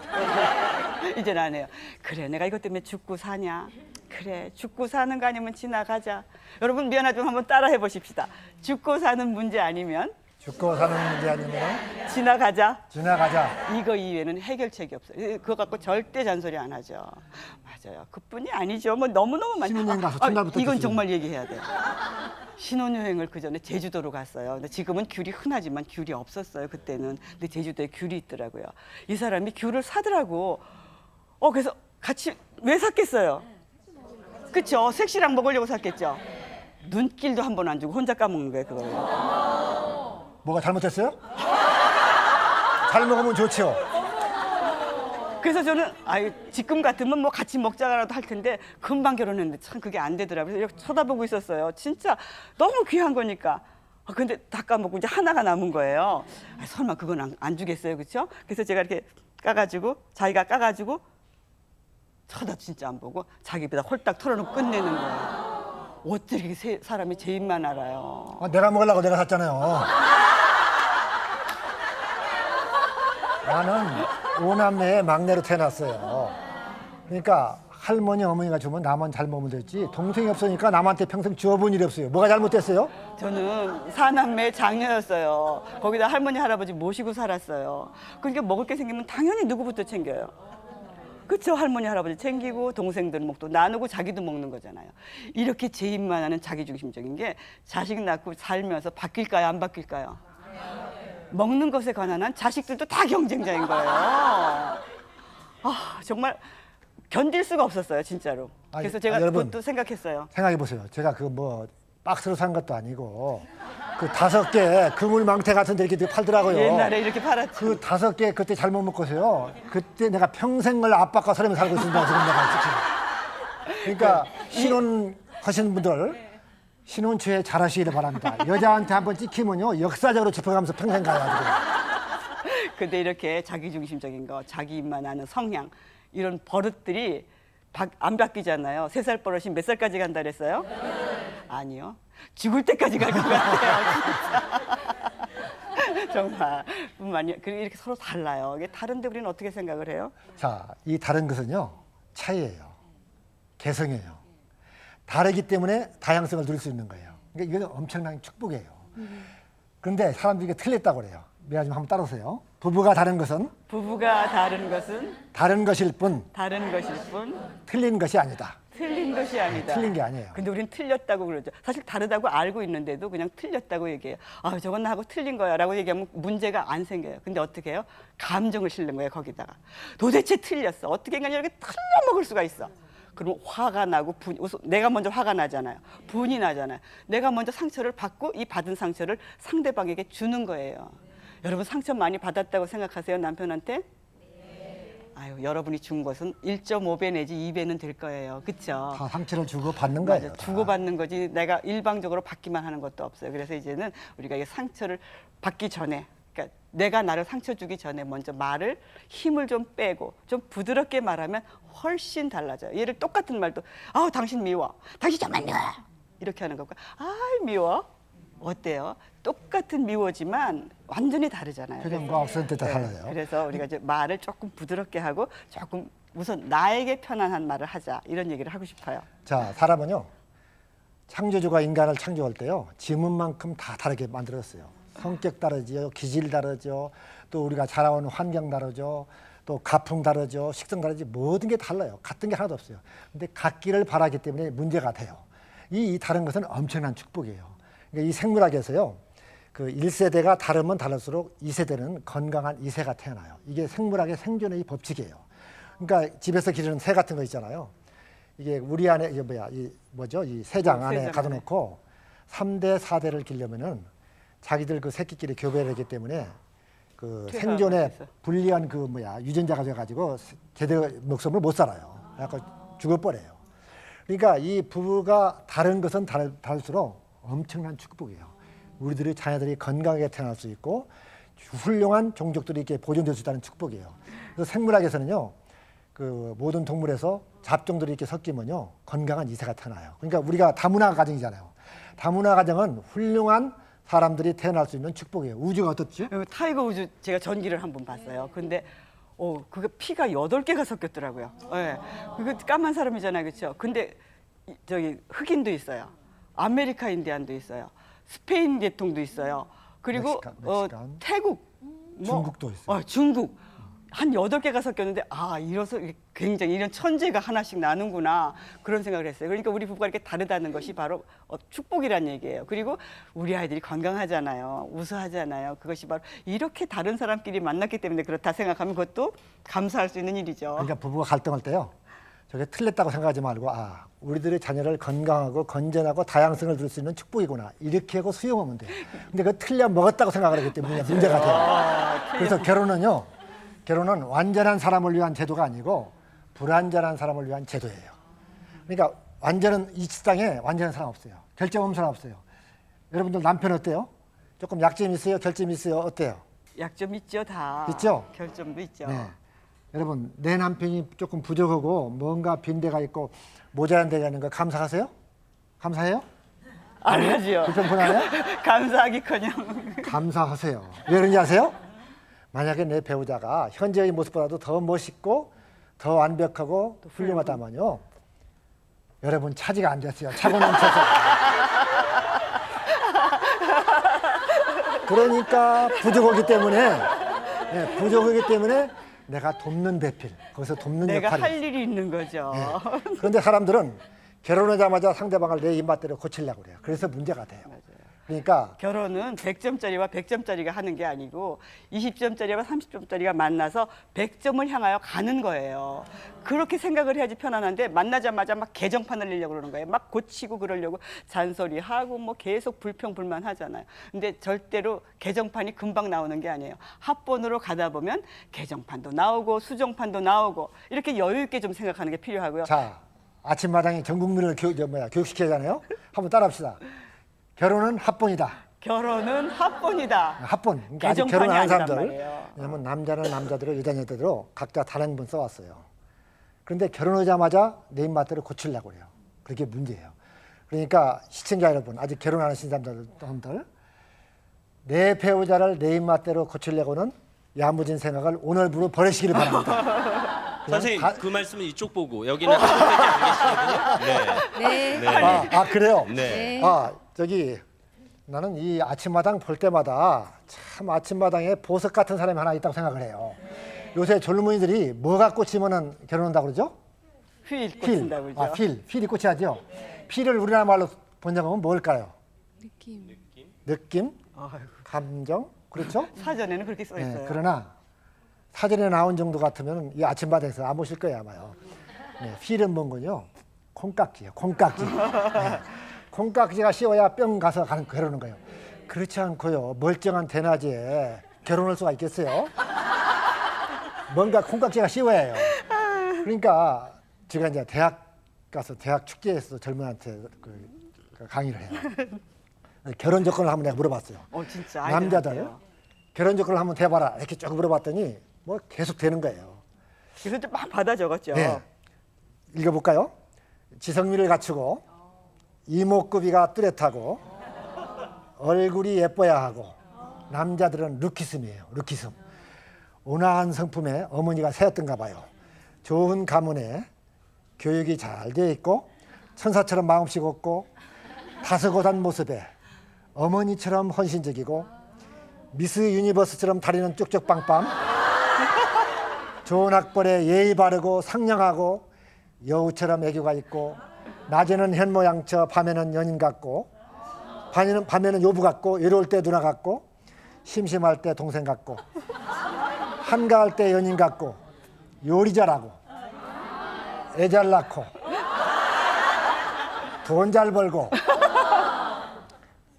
이제는 안 해요. 그래 내가 이것 때문에 죽고 사냐? 그래 죽고 사는 거 아니면 지나가자. 여러분 미안하지만 한번 따라 해보십시다. 죽고 사는 문제 아니면 죽고 사는 문제 아니면 지나가자. 이거 이외에는 해결책이 없어요. 그거 갖고 절대 잔소리 안 하죠. 맞아요. 그뿐이 아니죠. 뭐 너무너무 많죠. 신혼여행 가서 첫날부터 이건 드시는 정말 얘기해야 돼요. 신혼여행을 그 전에 제주도로 갔어요. 근데 지금은 귤이 흔하지만 귤이 없었어요. 그때는. 근데 제주도에 귤이 있더라고요. 이 사람이 귤을 사더라고. 그래서 같이 왜 샀겠어요? 그쵸? 색시랑 먹으려고 샀겠죠. 눈길도 한 번 안 주고 혼자 까먹는 거예요. 그걸. 뭐가 잘못됐어요? 잘 먹으면 좋죠. 그래서 저는 지금 같으면 뭐 같이 먹자라도 할 텐데 금방 결혼했는데 참 그게 안 되더라고요. 그래서 이렇게 쳐다보고 있었어요. 진짜 너무 귀한 거니까. 근데 다 까먹고 이제 하나가 남은 거예요. 설마 그건 안 주겠어요, 그렇죠? 그래서 제가 이렇게 자기가 까가지고 쳐다 진짜 안 보고 자기 배다 홀딱 털어놓고 끝내는 거예요. 어떻게 이렇게 사람이 제 입만 알아요. 내가 먹으려고 내가 샀잖아요. 나는 5남매의 막내로 태어났어요. 그러니까 할머니 어머니가 주면 나만 잘 먹으면 됐지 동생이 없으니까 남한테 평생 주워본 일이 없어요. 뭐가 잘못됐어요? 저는 사남매 장녀였어요. 거기다 할머니 할아버지 모시고 살았어요. 그러니까 먹을 게 생기면 당연히 누구부터 챙겨요. 그렇죠. 할머니 할아버지 챙기고 동생들 먹고 나누고 자기도 먹는 거잖아요. 이렇게 제 입만 하는 자기중심적인 게 자식 낳고 살면서 바뀔까요? 안 바뀔까요? 먹는 것에 관한 한 자식들도 다 경쟁자인 거예요. 아, 정말 견딜 수가 없었어요, 진짜로. 그래서 제가 여러분, 그것도 생각했어요. 생각해 보세요. 제가 그 뭐 박스로 산 것도 아니고 그 5개 그물망태 같은 데 이렇게 팔더라고요. 옛날에 이렇게 팔았죠. 그 5개 그때 잘못 먹고서요. 그때 내가 평생을 압박과 서름에 살고 있습니다. 지금 내가 지금. 그러니까 신혼하신 분들 신혼 초에 잘하시기를 바랍니다. 여자한테 한번 찍히면요 역사적으로 짚어가면서 평생 가야죠. 근데 이렇게 자기중심적인 거, 자기 입만 아는 성향 이런 버릇들이 안 바뀌잖아요. 3살 버릇이 몇 살까지 간다 그랬어요? 아니요. 죽을 때까지 갈 것 같아요. 진짜. 정말. 뿐만이 그리고 이렇게 서로 달라요. 이게 다른데 우리는 어떻게 생각을 해요? 자, 이 다른 것은요 차이예요. 개성이에요. 다르기 때문에 다양성을 누릴 수 있는 거예요. 그러니까 이건 엄청난 축복이에요. 그런데 사람들이 이게 틀렸다고 그래요. 미안하지만 한번 따라오세요. 부부가 다른 것은 부부가 다른 것은 다른 것일 뿐 다른 것일 뿐 틀린 것이 아니다. 틀린 것이 아니다. 틀린 게 아니에요. 근데 우리는 틀렸다고 그러죠. 사실 다르다고 알고 있는데도 그냥 틀렸다고 얘기해요. 아, 저건 나하고 틀린 거야 라고 얘기하면 문제가 안 생겨요. 근데 어떻게 해요? 감정을 실는 거예요, 거기다가. 도대체 틀렸어. 어떻게 인간이 이렇게 틀려먹을 수가 있어. 그러면 화가 나고 내가 먼저 화가 나잖아요. 분이 나잖아요. 내가 먼저 상처를 받고 이 받은 상처를 상대방에게 주는 거예요. 여러분 상처 많이 받았다고 생각하세요, 남편한테? 아유, 여러분이 준 것은 1.5배 내지 2배는 될 거예요. 그렇죠? 다 상처를 주고 받는 거예요. 맞아, 주고받는 거지 내가 일방적으로 받기만 하는 것도 없어요. 그래서 이제는 우리가 이 상처를 받기 전에, 그러니까 내가 나를 상처 주기 전에 먼저 말을 힘을 좀 빼고 좀 부드럽게 말하면 훨씬 달라져요. 얘를 똑같은 말도 아우 당신 미워, 당신 정말 미워 이렇게 하는 것과 아이 미워 어때요? 똑같은 미워지만 완전히 다르잖아요. 표정과 억센트 다 달라요. 그래서 우리가 이제 말을 조금 부드럽게 하고 조금 우선 나에게 편안한 말을 하자 이런 얘기를 하고 싶어요. 자, 사람은요 창조주가 인간을 창조할 때요 지문만큼 다 다르게 만들었어요. 성격 다르지요, 기질 다르죠, 또 우리가 자라온 환경 다르죠, 또 가풍 다르죠, 식성 다르지, 모든 게 달라요. 같은 게 하나도 없어요. 근데 같기를 바라기 때문에 문제가 돼요. 이 다른 것은 엄청난 축복이에요. 그러니까 이 생물학에서요 그 1세대가 다르면 다를수록 2세대는 건강한 2세가 태어나요. 이게 생물학의 생존의 법칙이에요. 그러니까 집에서 기르는 새 같은 거 있잖아요. 이게 우리 안에 이게 이 새장 안에 가둬놓고 3대 4대를 기르려면은 자기들 그 새끼끼리 교배를 하기 때문에 그 생존에 불리한 그 유전자가 돼가지고 제대로 목숨을 못 살아요. 약간 죽어버려요. 그러니까 이 부부가 다른 것은 다를수록 엄청난 축복이에요. 우리들의 자녀들이 건강하게 태어날 수 있고 훌륭한 종족들이 이렇게 보존될 수 있다는 축복이에요. 그래서 생물학에서는요, 그 모든 동물에서 잡종들이 이렇게 섞이면요 건강한 2세가 태어나요. 그러니까 우리가 다문화 가정이잖아요. 다문화 가정은 훌륭한 사람들이 태어날 수 있는 축복이에요. 우주가 어떻지? 타이거 우즈 제가 전기를 한번 봤어요. 근데 그게 피가 8개가 섞였더라고요. 네. 그거 까만 사람이잖아요, 그렇죠? 근데 저기 흑인도 있어요. 아메리카 인디안도 있어요. 스페인 계통도 있어요. 그리고 멕시칸. 태국, 중국도 있어요. 중국 한 8개가 섞였는데 이래서 굉장히 이런 천재가 하나씩 나는구나 그런 생각을 했어요. 그러니까 우리 부부가 이렇게 다르다는 것이 바로 축복이란 얘기예요. 그리고 우리 아이들이 건강하잖아요. 우수하잖아요. 그것이 바로 이렇게 다른 사람끼리 만났기 때문에 그렇다 생각하면 그것도 감사할 수 있는 일이죠. 그러니까 부부가 갈등할 때요. 저게 틀렸다고 생각하지 말고 우리들의 자녀를 건강하고 건전하고 다양성을 줄 수 있는 축복이구나 이렇게 하고 수용하면 돼요. 근데 그 틀려 먹었다고 생각을 하기 때문에 문제가 돼요. 그래서 결혼은 완전한 사람을 위한 제도가 아니고 불완전한 사람을 위한 제도예요. 그러니까 이 세상에 완전한 사람 없어요. 결점 없는 사람 없어요. 여러분들 남편 어때요? 조금 약점 있어요? 결점 있어요? 어때요? 약점 있죠, 다. 있죠? 결점도 있죠. 네. 여러분 내 남편이 조금 부족하고 뭔가 빈대가 있고 모자란 데가 있는 거 감사하세요? 감사해요? 안 하죠. 불평분하네요? 감사하기커녕. 감사하세요. 왜 그런지 아세요? 만약에 내 배우자가 현재의 모습보다도 더 멋있고 더 완벽하고 훌륭하다면요. 여러분 차지가 안 됐어요. 차고 넘쳐서. 그러니까 부족하기 때문에 부족하기 때문에 내가 돕는 배필, 거기서 돕는 내가 역할이 할 일이 있는 거죠. 그런데 사람들은 결혼하자마자 상대방을 내 입맛대로 고치려고 그래요. 그래서 문제가 돼요. 그러니까 결혼은 100점짜리와 100점짜리가 하는 게 아니고 20점짜리와 30점짜리가 만나서 100점을 향하여 가는 거예요. 그렇게 생각을 해야지 편안한데 만나자마자 막 개정판을 내려고 그러는 거예요. 막 고치고 그러려고 잔소리하고 뭐 계속 불평불만 하잖아요. 근데 절대로 개정판이 금방 나오는 게 아니에요. 합본으로 가다 보면 개정판도 나오고 수정판도 나오고 이렇게 여유 있게 좀 생각하는 게 필요하고요. 자, 아침마당에 전 국민을 교육시키잖아요. 한번 따라합시다. 결혼은 합본이다. 결혼은 합본이다. 합본. 그러니까 아직 개정판이 결혼 안 한 아니란 사람들. 말이에요. 왜냐면 남자는 남자대로 여자는 여자대로 각자 다른 분 써왔어요. 그런데 결혼하자마자 내 입맛대로 고치려고 그래요. 그게 문제예요. 그러니까 시청자 여러분, 아직 결혼 안 하신 사람들, 내 배우자를 내 입맛대로 고치려고는 야무진 생각을 오늘부로 버리시기를 바랍니다. 선생님 그 말씀은 이쪽 보고 여기는 한 분밖에 안 계시거든요. 네. 네. 그래요? 네. 저기 나는 이 아침마당 볼 때마다 참 아침마당에 보석 같은 사람이 하나 있다고 생각을 해요. 요새 젊은이들이 뭐가 꽂히면은 결혼한다고 그러죠? 휠 꽂힌다고 그러죠. 필이 꽂혀야죠. 필을 우리나라 말로 번역하면 뭘까요? 느낌, 아이고, 감정, 그렇죠? 사전에는 그렇게 써 있어요. 네, 그러나 사전에 나온 정도 같으면 이 아침마당에서 안 보실 거예요 아마요. 네, 필은 뭔군요? 콩깍지예요. 콩깍지. 네. 콩깍지가 씌워야 뿅 가서 결혼하는 거예요. 그렇지 않고요. 멀쩡한 대낮에 결혼할 수가 있겠어요? 뭔가 콩깍지가 씌워야 해요. 그러니까 제가 이제 대학 가서 대학 축제에서 젊은한테 강의를 해요. 결혼 조건을 한번 내가 물어봤어요. 진짜 남자들 아이들한테요. 결혼 조건을 한번 대봐라 이렇게 쭉 물어봤더니 뭐 계속 되는 거예요. 그래서 좀 막 받아 적었죠. 네. 읽어볼까요? 지성미를 갖추고 이목구비가 뚜렷하고 얼굴이 예뻐야 하고 남자들은 루키즘이에요. 루키즘. 온화한 성품에 어머니가 새였던가 봐요. 좋은 가문에 교육이 잘 되어 있고 천사처럼 마음씨 곱고 다소곳한 모습에 어머니처럼 헌신적이고 미스 유니버스처럼 다리는 쭉쭉 빵빵 좋은 학벌에 예의 바르고 상냥하고 여우처럼 애교가 있고 낮에는 현모양처 밤에는 연인 같고 밤에는 요부 같고 외로울 때 누나 같고 심심할 때 동생 같고 한가할 때 연인 같고 요리 잘하고 애 잘 낳고 돈 잘 벌고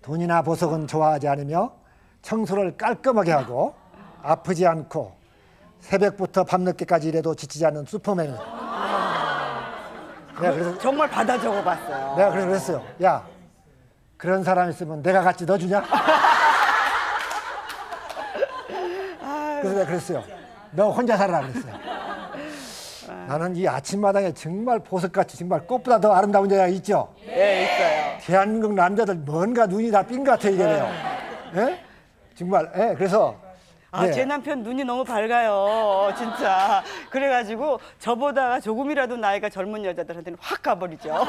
돈이나 보석은 좋아하지 않으며 청소를 깔끔하게 하고 아프지 않고 새벽부터 밤늦게까지 일해도 지치지 않는 슈퍼맨이에요. 내가 그래서 정말 받아 적어봤어요. 내가 그래서 그랬어요. 야, 그런 사람 있으면 내가 같이 넣어주냐? 그래서 내가 그랬어요. 너 혼자 살아라 그랬어요. 나는 이 아침마당에 정말 보석같이 정말 꽃보다 더 아름다운 여자가 있죠? 네, 있어요. 대한민국 남자들 뭔가 눈이 다 삔 같아 이게 돼요. 예? 정말. 예, 그래서 네. 제 남편 눈이 너무 밝아요, 진짜. 그래가지고 저보다가 조금이라도 나이가 젊은 여자들한테는 확 가버리죠.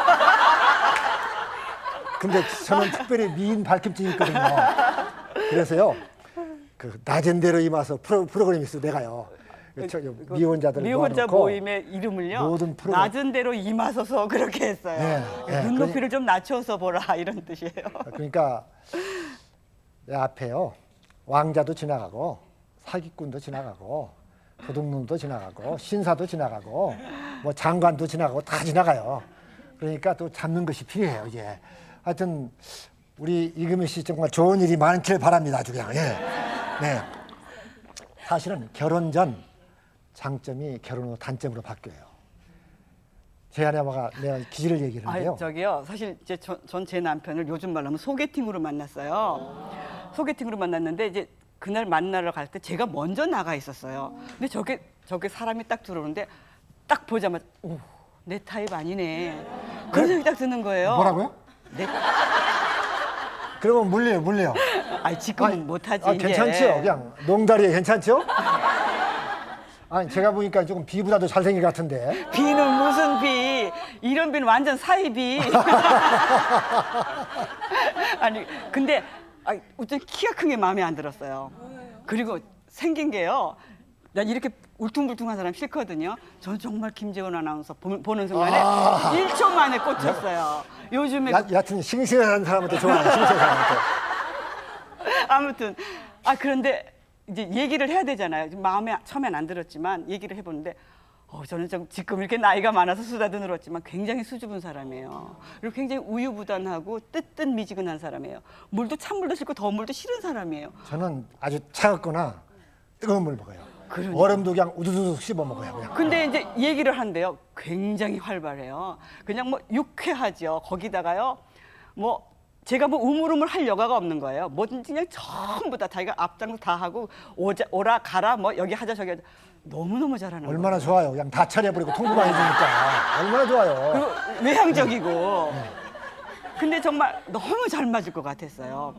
근데 저는 특별히 미인 밝힘증이 있거든요. 그래서요, 그 낮은 대로 임해서 프로그램이 있어 내가요. 미혼자들 미혼자 모아놓고 모임의 이름을요. 모든 프로그램. 낮은 대로 임하소서 그렇게 했어요. 네, 눈높이를 좀 낮춰서 보라 이런 뜻이에요. 그러니까 내 앞에요 왕자도 지나가고 사기꾼도 지나가고 도둑놈도 지나가고 신사도 지나가고 뭐 장관도 지나가고 다 지나가요. 그러니까 또 잡는 것이 필요해요 이제. 하여튼 우리 이금희 씨 정말 좋은 일이 많기를 바랍니다 아주 그냥. 예. 네. 사실은 결혼 전 장점이 결혼 후 단점으로 바뀌어요. 제 아내가 내가 기질을 얘기하는데요. 저기요. 사실 이제 전 제 남편을 요즘 말로 하면 소개팅으로 만났어요. 소개팅으로 만났는데 이제 그날 만나러 갈 때 제가 먼저 나가 있었어요. 근데 저게 사람이 딱 들어오는데 딱 보자마자 오, 내 타입 아니네. 그런 생각이 딱 드는 거예요. 뭐라고요? 그러면 물려요. 지금은 못하지. 이제. 괜찮죠? 그냥 농다리에 괜찮죠? 아니 제가 보니까 조금 비보다도 잘생긴 것 같은데. 비는 무슨 비? 이런 비는 완전 사이비. 아니 근데 어떤 키가 큰 게 마음에 안 들었어요. 그리고 생긴 게요. 난 이렇게 울퉁불퉁한 사람 싫거든요. 전 정말 김재원 아나운서 보는 순간에 1초 만에 꽂혔어요. 요즘에 여하튼 싱싱한 사람한테 좋아요. 싱싱한 사람한테. 아무튼 그런데 이제 얘기를 해야 되잖아요. 마음에 처음엔 안 들었지만 얘기를 해보는데 저는 좀 지금 이렇게 나이가 많아서 수다도 늘었지만 굉장히 수줍은 사람이에요. 그리고 굉장히 우유부단하고 뜨뜻미지근한 사람이에요. 물도 찬물도 싫고 더운 물도 싫은 사람이에요. 저는 아주 차갑거나 뜨거운 물 먹어요. 그러니까. 얼음도 그냥 우두두둑 씹어 먹어요. 그냥. 근데 이제 얘기를 한대요. 굉장히 활발해요. 그냥 뭐 유쾌하죠. 거기다가요. 뭐 제가 뭐 우물우물 할 여가가 없는 거예요. 뭐든지 그냥 전부 다 자기가 앞장서 다 하고 오라 가라 뭐 여기 하자 저기 하자. 너무너무 잘하는 얼마나 거예요. 좋아요. 그냥 다 차려버리고 통보만 해주니까 얼마나 좋아요. 그리고 외향적이고. 근데 정말 너무 잘 맞을 것 같았어요.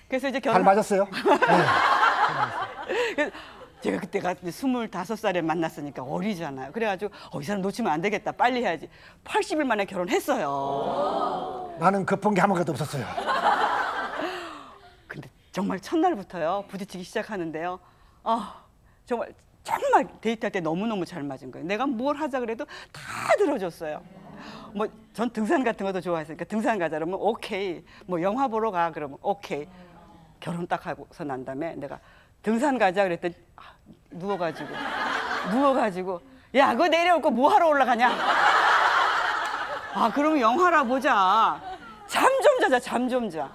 그래서 이제 잘 맞았어요. 그래서 제가 그때가 25살에 만났으니까 어리잖아요. 그래가지고 이 사람 놓치면 안 되겠다. 빨리 해야지. 80일 만에 결혼했어요. 나는 급한 게 아무것도 없었어요. 근데 정말 첫날부터요. 부딪히기 시작하는데요. 정말 데이트할 때 너무너무 잘 맞은 거예요. 내가 뭘 하자 그래도 다 들어줬어요. 뭐 전 등산 같은 것도 좋아했으니까 등산 가자 그러면 오케이. 뭐 영화 보러 가 그러면 오케이. 결혼 딱 하고서 난 다음에 내가 등산 가자 그랬더니 누워가지고 야 그거 내려올 거 뭐 하러 올라가냐. 그러면 영화나 보자. 잠 좀 자.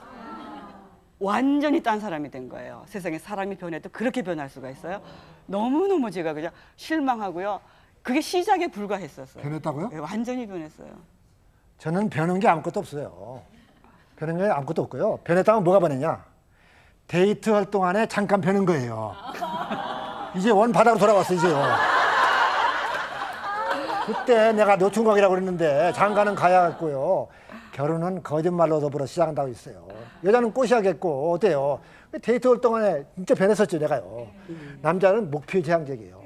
완전히 딴 사람이 된 거예요. 세상에 사람이 변해도 그렇게 변할 수가 있어요. 너무너무 제가 그냥 실망하고요. 그게 시작에 불과했었어요. 변했다고요? 네, 완전히 변했어요. 저는 변한 게 아무것도 없어요. 변한 게 아무것도 없고요. 변했다면 뭐가 변했냐? 데이트 할 동안에 잠깐 변한 거예요. 이제 원 바닥으로 돌아왔어 이제요. 그때 내가 노총각이라고 그랬는데 장가는 가야겠고요. 결혼은 거짓말로 더불어 시작한다고 했어요. 여자는 꼬셔야겠고 어때요? 데이트 할 동안에 진짜 변했었죠 내가요. 남자는 목표지향적이에요.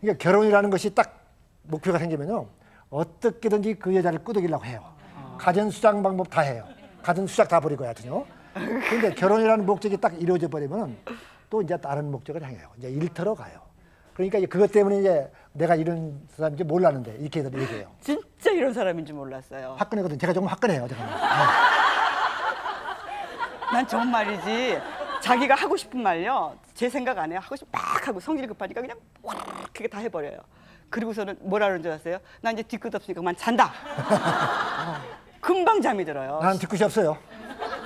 그러니까 결혼이라는 것이 딱 목표가 생기면요 어떻게든지 그 여자를 끄덕이려고 해요. 가전 수작 방법 다 해요. 가전 수작 다 버리고 하여튼요. 근데 결혼이라는 목적이 딱 이루어져 버리면 또 이제 다른 목적을 향해요. 이제 일터로 가요. 그러니까 이제 그것 때문에 이제 내가 이런 사람인지 몰랐는데 이렇게 얘기해요. 진짜 이런 사람인 줄 몰랐어요. 화끈하거든. 제가 조금 화끈해요. 제가. 난 정말이지. 자기가 하고 싶은 말요. 제 생각 안 해요. 하고 싶 막 하고 성질 급하니까 그냥 와 그게 다 해버려요. 그리고서는 뭐라 그러는 줄 아세요? 나 이제 뒤끝 없으니까 그만 잔다. 금방 잠이 들어요. 나는 뒤끝이 없어요.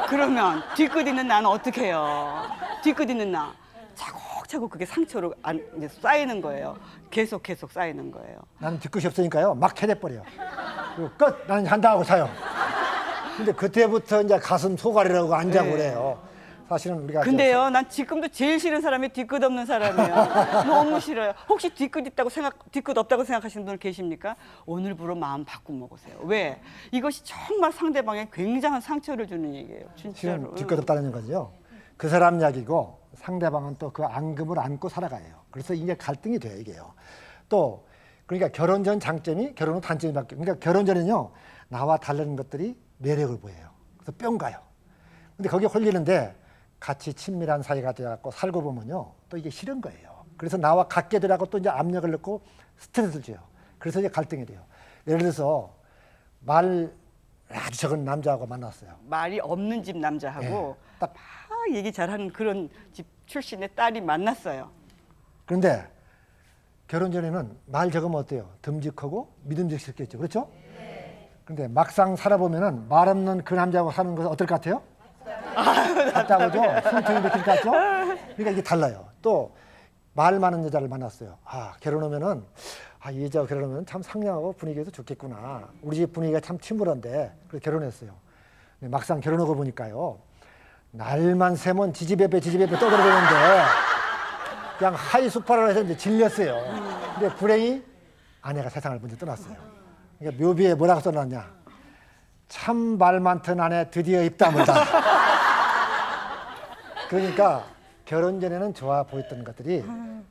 그러면 뒤끝 있는 나는 어떻게 해요? 뒤끝 있는 나 차곡차곡 그게 상처로 이제 쌓이는 거예요. 계속 쌓이는 거예요. 나는 뒤끝이 없으니까요. 막 해내버려요. 그리고 끝! 나는 한다 하고 사요. 근데 그때부터 이제 가슴 소갈이라고 앉아고 그래요. 사실은 우리가. 근데요, 난 지금도 제일 싫은 사람이 뒤끝 없는 사람이에요. 너무 싫어요. 혹시 뒤끝 없다고 생각하시는 분 계십니까? 오늘부로 마음 바꾸어 먹으세요. 왜? 이것이 정말 상대방에 굉장한 상처를 주는 얘기예요. 진짜로. 실은 뒤끝 없다는 거죠. 그 사람 이야기고 상대방은 또 그 앙금을 안고 살아가요. 그래서 이게 갈등이 돼요, 이게요. 또 그러니까 결혼 전 장점이 결혼 후 단점이 바뀌어요. 그러니까 결혼 전에는요, 나와 다른 것들이 매력을 보여요. 그래서 뿅 가요. 근데 거기에 홀리는데 같이 친밀한 사이가 되어갖고 살고 보면요, 또 이게 싫은 거예요. 그래서 나와 같게 되라고 또 이제 압력을 넣고 스트레스를 줘요. 그래서 이제 갈등이 돼요. 예를 들어서 말 아주 적은 남자하고 만났어요. 말이 없는 집 남자하고 딱. 막 얘기 잘하는 그런 집 출신의 딸이 만났어요. 그런데 결혼 전에는 말 적으면 어때요? 듬직하고 믿음직스럽겠죠. 그렇죠? 근데 막상 살아보면은 말 없는 그 남자하고 사는 것은 어떨 것 같아요? 같다고죠? 숨통이 맥힐 것 같죠? 그러니까 이게 달라요. 또 말 많은 여자를 만났어요. 결혼하면은 이 여자가 결혼하면 참 상냥하고 분위기도 좋겠구나. 우리 집 분위기가 참 침울한데 그래서 결혼했어요. 근데 막상 결혼하고 보니까요, 날만 새면 지지배배 떠들어대는데 그냥 하이수파를 해서 이제 질렸어요. 근데 불행히 아내가 세상을 먼저 떠났어요. 그러니까 묘비에 뭐라고 써놨냐? 참 말 많던 아내 드디어 입 다물다. 그러니까 결혼 전에는 좋아 보였던 것들이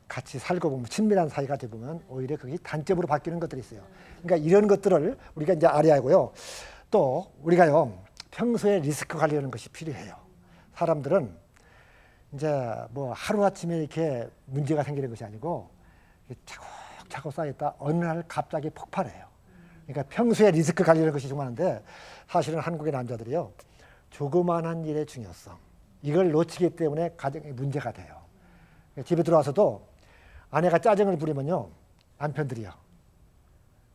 같이 살고 보면 친밀한 사이가 돼 보면 오히려 그게 단점으로 바뀌는 것들이 있어요. 그러니까 이런 것들을 우리가 이제 알아야 하고요. 또 우리가요 평소에 리스크 관리하는 것이 필요해요. 사람들은 이제 뭐 하루아침에 이렇게 문제가 생기는 것이 아니고 차곡차곡 쌓였다 어느 날 갑자기 폭발해요. 그러니까 평소에 리스크 관리하는 것이 중요한데 사실은 한국의 남자들이요 조그마한 일의 중요성 이걸 놓치기 때문에 가정에 문제가 돼요. 집에 들어와서도 아내가 짜증을 부리면요 남편들이요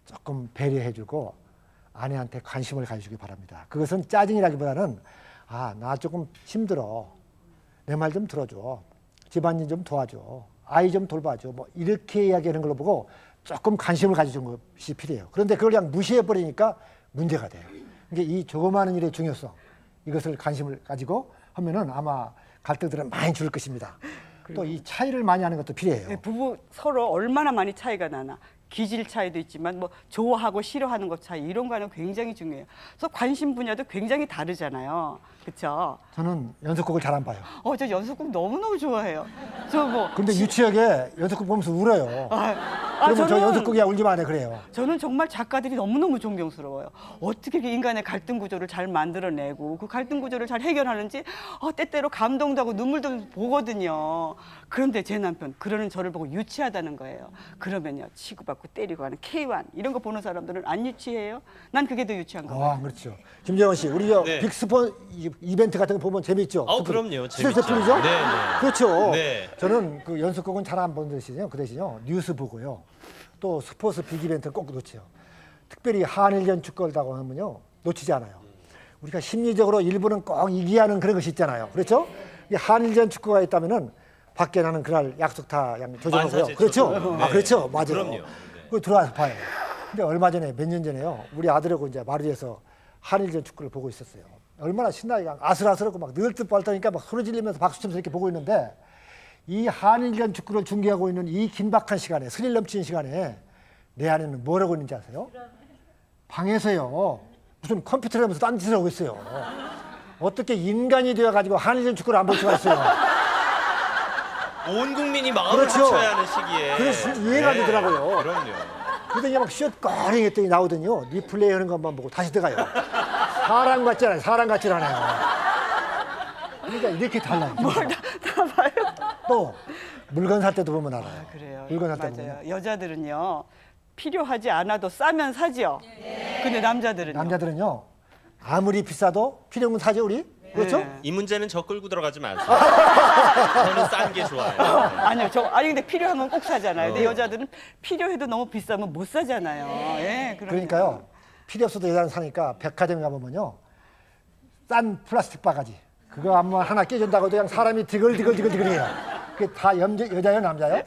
조금 배려해주고 아내한테 관심을 가져주기 바랍니다. 그것은 짜증이라기보다는 나 조금 힘들어 내 말 좀 들어줘 집안일 좀 도와줘 아이 좀 돌봐줘 뭐 이렇게 이야기하는 걸로 보고 조금 관심을 가져주는 것이 필요해요. 그런데 그걸 그냥 무시해버리니까 문제가 돼요. 그러니까 이 조그마한 일의 중요성 이것을 관심을 가지고 하면은 아마 갈등들은 많이 줄 것입니다. 또 이 차이를 많이 하는 것도 필요해요. 네, 부부 서로 얼마나 많이 차이가 나나. 기질 차이도 있지만 뭐 좋아하고 싫어하는 것 차이 이런 거는 굉장히 중요해요. 그래서 관심 분야도 굉장히 다르잖아요. 그렇죠? 저는 연속극을 잘 안 봐요. 저 연속극 너무너무 좋아해요. 저 뭐 근데 유치하게 연속극 보면서 울어요. 그러면 저 연속극이야 울지만 안 해 그래요. 저는 정말 작가들이 너무너무 존경스러워요. 어떻게 이렇게 인간의 갈등 구조를 잘 만들어내고 그 갈등 구조를 잘 해결하는지 때때로 감동도 하고 눈물도 보거든요. 그런데 제 남편 그러는 저를 보고 유치하다는 거예요. 그러면요 치고받고 때리고 하는 K1 이런 거 보는 사람들은 안 유치해요? 난 그게 더 유치한 거 같아요. 그렇죠. 김정원 씨, 우리 네. 빅스폰 이벤트 같은 거 보면 재밌죠? 그럼요. 스트레스 재밌죠. 풀리죠? 네, 네. 그렇죠. 네. 저는 그 연속극은 잘 안 보는 대신요. 그 대신요. 뉴스 보고요. 또 스포츠 빅 이벤트는 꼭 놓쳐요. 특별히 한일전 축구라고 하면요. 놓치지 않아요. 우리가 심리적으로 일부는 꼭 이겨야 하는 그런 것이 있잖아요. 그렇죠? 이 한일전 축구가 있다면은 밖에 나는 그날 약속 다 조정하고요. 만사제쳐도. 그렇죠? 네. 그렇죠. 맞아요. 그럼요. 네. 그 들어와서 봐요. 근데 얼마 전에 몇 년 전에요. 우리 아들하고 이제 마루에서 한일전 축구를 보고 있었어요. 얼마나 신나게 아슬아슬하고 막 늘뜻벌떡하니까 막 소리 지르면서 박수 치면서 이렇게 보고 있는데 이 한일전 축구를 중계하고 있는 이 긴박한 시간에 스릴 넘치는 시간에 내 아내는 뭘 하고 있는지 아세요? 방에서요. 무슨 컴퓨터를 하면서 딴짓을 하고 있어요. 어떻게 인간이 되어가지고 한일전 축구를 안 볼 수가 있어요. 온 국민이 마음을 그렇죠. 합쳐야 하는 시기에. 그래서 이해가 되더라고요. 그럼요. 그러더니 막 슛거리 했더니 나오더니요. 리플레이 하는 것만 보고 다시 들어가요. 사람 같지 않아요. 사람 같지 않아요. 그러니까 이렇게 달라요. 다 봐요. 또 물건 살 때도 보면 알아요. 그래요. 물건 살 때 맞아요. 보면. 여자들은요 필요하지 않아도 싸면 사죠. 근데 남자들은요. 아무리 비싸도 필요한 건 사죠 우리. 그렇죠? 네. 이 문제는 저 끌고 들어가지 마세요. 저는 싼 게 좋아요. 아니요, 근데 필요한 건 꼭 사잖아요. 근데 여자들은 필요해도 너무 비싸면 못 사잖아요. 예, 그러니까요. 필요 없어도 여자는 사니까 백화점에 가보면요. 싼 플라스틱 바가지. 그거 한번 하나 깨준다고 해도 그냥 사람이 디글디글해요. 그게 다 여자예요, 남자예요?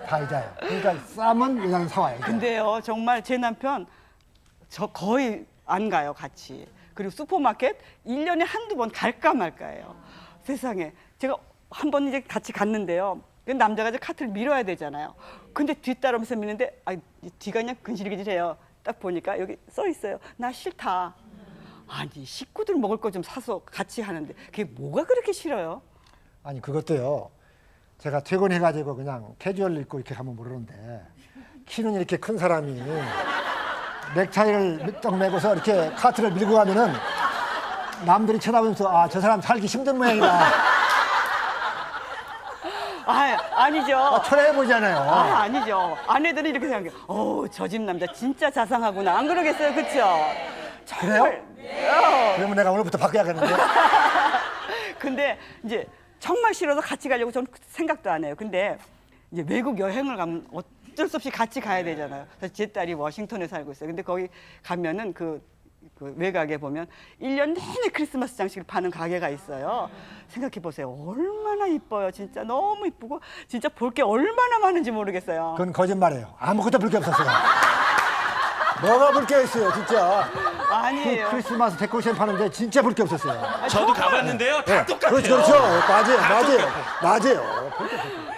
다 여자예요. 그러니까 싸면 여자는 사와요. 근데요, 정말 제 남편 저 거의 안 가요, 같이. 그리고 슈퍼마켓 1년에 한두 번 갈까 말까예요. 세상에. 제가 한 번 이제 같이 갔는데요. 그 남자가 이제 카트를 밀어야 되잖아요. 근데 뒤따라오면서 미는데 뒤가 그냥 근실근실해요. 딱 보니까 여기 써 있어요. 나 싫다. 아니 식구들 먹을 거 좀 사서 같이 하는데 그게 뭐가 그렇게 싫어요? 아니 그것도요. 제가 퇴근해가지고 그냥 캐주얼 입고 이렇게 가면 모르는데 키는 이렇게 큰 사람이 넥타이를 딱 메고서 이렇게 카트를 밀고 가면은 남들이 쳐다보면서 저 사람 살기 힘든 모양이다. 아니죠. 초라해 보이잖아요. 아니죠. 아내들은 이렇게 생각해요. 저 집 남자 진짜 자상하구나. 안 그러겠어요, 그렇죠? 그래요? 그러면 내가 오늘부터 바꿔야겠는데. 근데 이제 정말 싫어서 같이 가려고 저는 생각도 안 해요. 근데 이제 외국 여행을 가면 어쩔 수 없이 같이 가야 되잖아요. 그래서 제 딸이 워싱턴에 살고 있어요. 근데 거기 가면은 그 외곽에 보면 1년 내내 크리스마스 장식을 파는 가게가 있어요. 생각해 보세요. 얼마나 이뻐요. 진짜 너무 이쁘고 진짜 볼 게 얼마나 많은지 모르겠어요. 그건 거짓말이에요. 아무것도 볼 게 없었어요. 뭐가 볼 게 있어요, 진짜. 아니에요. 크리스마스 데코레이션 파는데 진짜 볼 게 없었어요. 저도 가봤는데요. 다 똑같아요. 그렇죠. 맞아요.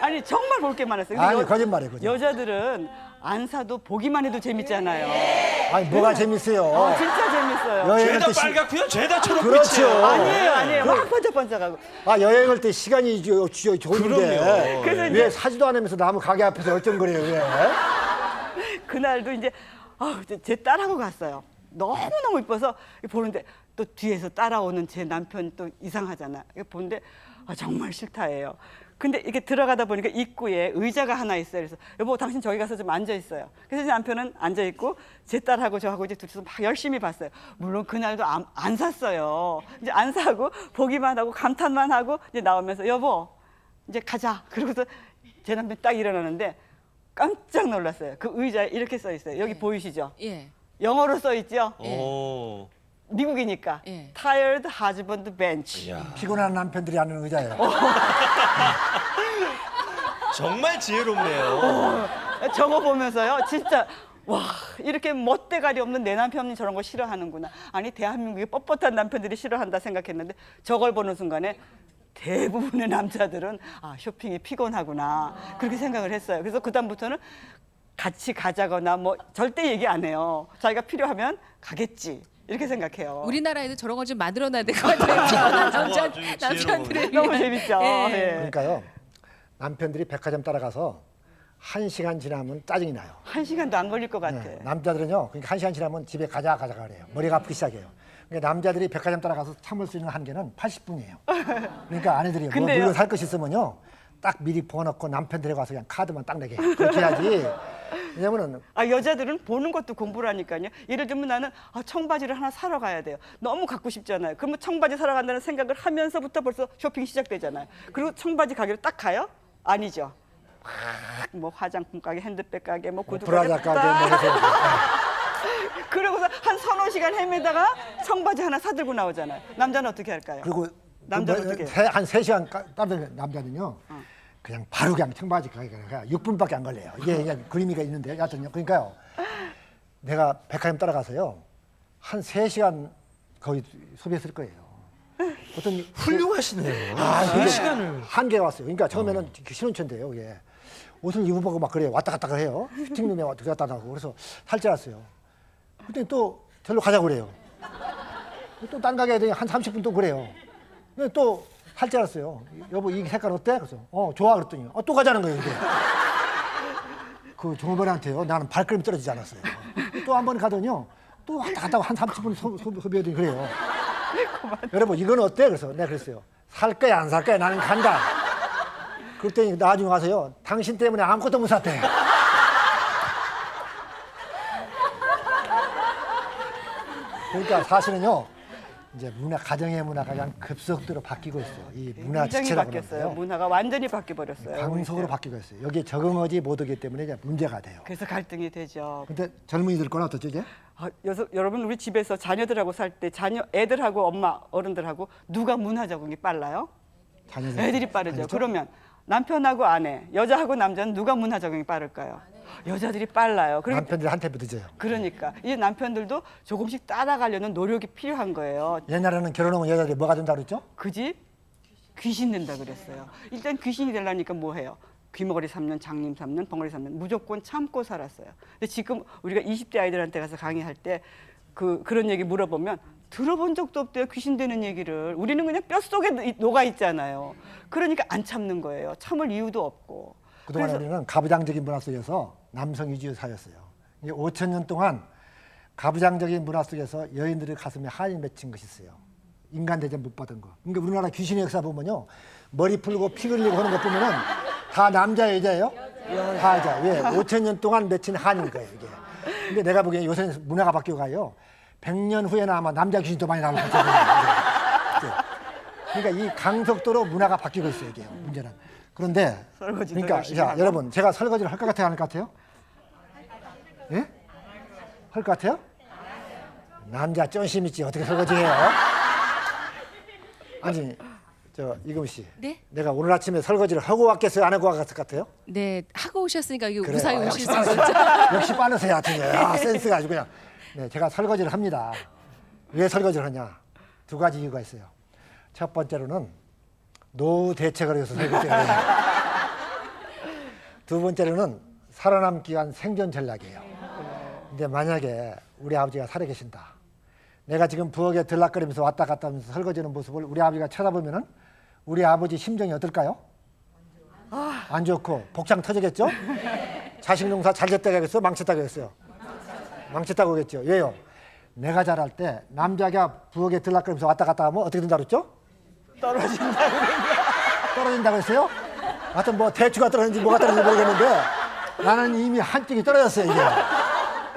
아니 정말 볼 게 많았어요. 근데 아니, 거짓말이에요, 거짓말. 여자들은 안 사도 보기만 해도 재밌잖아요. 아니 뭐가 재밌어요? 진짜 재밌어요. 여행할 죄다 때 빨갛고요. 죄다 그렇죠. 초록빛이에요. 아니에요. 막 번쩍번쩍하고. 여행할 때 시간이 좋은데 그럼요. 그래서 왜 이제 사지도 않으면서 나무 가게 앞에서 얼쩡거려요 왜? 그날도 이제 제 딸하고 갔어요. 너무너무 이뻐서 보는데 또 뒤에서 따라오는 제 남편 또 이상하잖아. 보는데 정말 싫다예요. 근데 이렇게 들어가다 보니까 입구에 의자가 하나 있어요. 그래서 여보 당신 저기 가서 좀 앉아 있어요. 그래서 제 남편은 앉아 있고 제 딸하고 저하고 이제 둘이서 막 열심히 봤어요. 물론 그날도 안 샀어요. 이제 안 사고 보기만 하고 감탄만 하고 이제 나오면서 여보 이제 가자. 그러고서 제 남편 딱 일어나는데 깜짝 놀랐어요. 그 의자에 이렇게 써 있어요. 여기 보이시죠? 예. 영어로 써 있죠? 오. 미국이니까. 예. Tired husband bench. 이야, 피곤한 남편들이 앉는 의자예요. 정말 지혜롭네요. 저거 보면서요, 진짜 와 이렇게 멋대가리 없는 내 남편이 저런 거 싫어하는구나. 아니 대한민국의 뻣뻣한 남편들이 싫어한다 생각했는데 저걸 보는 순간에 대부분의 남자들은 쇼핑이 피곤하구나 그렇게 생각을 했어요. 그래서 그다음부터는 같이 가자거나 뭐 절대 얘기 안 해요. 자기가 필요하면 가겠지. 이렇게 생각해요. 우리나라에도 저런 거 좀 만들어놔야 될 것 같아요. 피곤한 남편들을 너무 위한. 재밌죠. 예. 예. 그러니까요 남편들이 백화점 따라가서 1시간 지나면 짜증이 나요. 1시간도 안 걸릴 것 같아. 네, 남자들은요 그러니까 1시간 지나면 집에 가자 그래요. 머리가 아프기 시작해요. 그러니까 남자들이 백화점 따라가서 참을 수 있는 한계는 80분이에요. 그러니까 아내들이 뭐 근데요. 물건 살 것이 있으면요 딱 미리 부어놓고 남편 데려가서 그냥 카드만 딱 내게 그렇게 해야지. 왜냐면은 여자들은 보는 것도 공부라니까요. 예를 들면 나는 청바지를 하나 사러 가야 돼요. 너무 갖고 싶잖아요. 그러면 청바지 사러 간다는 생각을 하면서부터 벌써 쇼핑 시작되잖아요. 그리고 청바지 가게로 딱 가요? 아니죠. 뭐 화장품 가게, 핸드백 가게, 뭐 구두 가게 브라자 가게 뭐 해서 그러고서 한 서너 시간 헤매다가 청바지 하나 사들고 나오잖아요. 남자는 어떻게 할까요? 그리고 남자는 어떻게 해요? 한 3시간 따르는 남자는요 그냥 바로 그냥 청바지 가게 가야 6분밖에 안 걸려요. 이게 그냥 그림이가 있는데 여하튼요. 그러니까요 내가 백화점 따라가서요 한 3시간 거의 소비했을 거예요. 어떤 훌륭하시네요. 이게 3시간을. 한계가 왔어요. 그러니까 처음에는 신혼초인데요. 이게 옷을 입어보고 막 그래요. 왔다 갔다 해요. 피팅룸에 왔다 갔다 하고 그래서 살찌 왔어요. 그때 또 절로 가자고 그래요. 또 딴 가게 한 30분 또 그래요. 근데 또 살찌 왔어요. 여보 이 색깔 어때? 그래서 좋아 그랬더니 또 가자는 거예요. 이게. 그 종업원한테요. 나는 발걸음이 떨어지지 않았어요. 또 한 번 가더니요. 또 왔다 갔다 하고 한 30분 소비하더니 그래요. 여러분 이건 어때? 그래서 내가 그랬어요. 살 거야 안 살 거야 나는 간다. 그랬더니 나중에 와서요. 당신 때문에 아무것도 못 샀대. 그러니까 사실은요. 이제 가정의 문화가 그냥 급속도로 바뀌고 있어요. 이 문화 굉장히 지체라고 바뀌었어요. 그러는데요. 문화가 완전히 바뀌어 버렸어요. 강속으로 바뀌고 있어요. 여기에 적응하지 못하기 때문에 이제 문제가 돼요. 그래서 갈등이 되죠. 근데 젊은이들 거는 어떻죠 이제? 여러분 우리 집에서 자녀들하고 살 때 애들하고 엄마 어른들하고 누가 문화 적응이 빨라요? 자녀들. 애들이 빠르죠. 아니죠? 그러면 남편하고 아내, 여자하고 남자는 누가 문화 적응이 빠를까요? 여자들이 빨라요. 남편들이 한테부 늦어요. 그러니까 이제 남편들도 조금씩 따라가려는 노력이 필요한 거예요. 옛날에는 결혼하면 여자들이 뭐가 된다 그랬죠? 그 집 귀신 된다 그랬어요. 일단 귀신이 되려니까 뭐 해요? 귀머거리 3년, 장님 3년, 벙어리 3년 무조건 참고 살았어요. 근데 지금 우리가 20대 아이들한테 가서 강의할 때 그런 얘기 물어보면 들어본 적도 없대요. 귀신 되는 얘기를. 우리는 그냥 뼛속에 녹아 있잖아요. 그러니까 안 참는 거예요. 참을 이유도 없고. 그동안 그래서 우리는 가부장적인 문화 속에서 남성 위주의 사였어요. 이게 5,000년 동안 가부장적인 문화 속에서 여인들의 가슴에 한이 맺힌 것이 있어요. 인간 대접 못 받은 거. 그러니까 우리나라 귀신의 역사 보면요. 머리 풀고 피 흘리고 하는 거 보면은 다 남자 여자예요? 다 여자. 왜? 5,000년 동안 맺힌 한인 거예요, 이게. 근데 내가 보기엔 요새 문화가 바뀌어 가요. 100년 후에는 아마 남자 귀신이 더 많이 나올 것 같아요. 그러니까 이 강속도로 문화가 바뀌고 있어요, 이게 문제는. 그런데 설거지도 그러니까 열심히 자, 하고. 여러분 제가 설거지를 할 것 같아요, 안 할 것 같아요? 예? 할 것 같아요? 남자 쫀심 있지 어떻게 설거지해요? 아니 이금 씨, 네? 내가 오늘 아침에 설거지를 하고 왔겠어요, 안 하고 왔을 것 같아요? 네, 하고 오셨으니까 이게 그래요. 무사히 오실 역시 수 있었죠. 역시 빠르세요, 하여튼. 센스가 아주 그냥. 네, 제가 설거지를 합니다. 왜 설거지를 하냐? 2가지 이유가 있어요. 첫 번째로는 노후 대책을 위해서 설거지를 해요. 두 번째로는 살아남기 위한 생존 전략이에요. 근데 만약에 우리 아버지가 살아계신다. 내가 지금 부엌에 들락거리면서 왔다 갔다 하면서 설거지하는 모습을 우리 아버지가 쳐다보면은 우리 아버지 심정이 어떨까요? 안 좋고 복장 터지겠죠? 자식 농사 잘 됐다고 하겠어요? 망쳤다고 하겠어요? 망쳤다고 하겠죠. 왜요? 내가 자랄 때 남자가 부엌에 들락거리면서 왔다 갔다 하면 어떻게 된다고 그랬죠? 떨어진다고 했어요? 하여튼 뭐 대추가 떨어졌는지 뭐가 떨어졌는지 모르겠는데 나는 이미 한쪽이 떨어졌어요, 이게.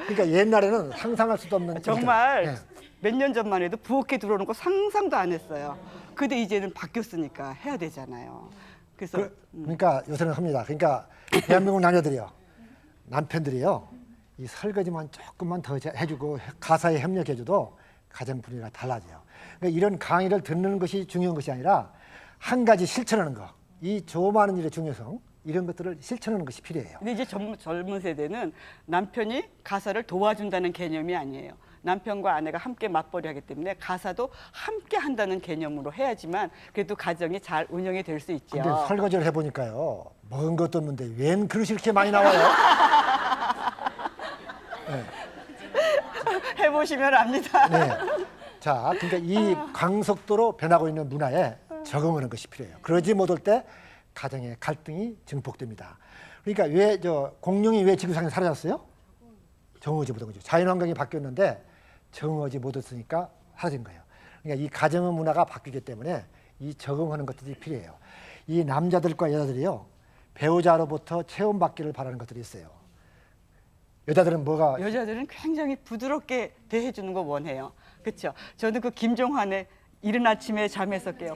그러니까 옛날에는 상상할 수도 없는 정말 네. 몇 년 전만 해도 부엌에 들어오는 거 상상도 안 했어요. 근데 이제는 바뀌었으니까 해야 되잖아요. 그래서 그러니까 요새는 합니다. 그러니까 대한민국 남자들이요, 남편들이요, 이 설거지만 조금만 더 해주고 가사에 협력해줘도 가정 분위기가 달라져요. 그러니까 이런 강의를 듣는 것이 중요한 것이 아니라 한 가지 실천하는 거, 이 조그마한 일의 중요성 이런 것들을 실천하는 것이 필요해요. 근데 이제 젊은 세대는 남편이 가사를 도와준다는 개념이 아니에요. 남편과 아내가 함께 맞벌이 하기 때문에 가사도 함께 한다는 개념으로 해야지만 그래도 가정이 잘 운영이 될 수 있죠. 근데 설거지를 해보니까요, 먹은 것도 없는데 웬 그릇이 이렇게 많이 나와요? 네. 해보시면 압니다. 네. 자, 그러니까 이 강속도로 변하고 있는 문화에 적응하는 것이 필요해요. 그러지 못할 때 가정의 갈등이 증폭됩니다. 그러니까 왜 공룡이 왜 지구상에 사라졌어요? 정오지 못한 거죠. 자연환경이 바뀌었는데 정오지 못했으니까 사라진 거예요. 그러니까 이 가정의 문화가 바뀌기 때문에 이 적응하는 것들이 필요해요. 이 남자들과 여자들이요, 배우자로부터 체험받기를 바라는 것들이 있어요. 여자들은 뭐가? 여자들은 굉장히 부드럽게 대해주는 거 원해요. 그렇죠? 저도 그 김종환의 이른 아침에 잠에서 깨요.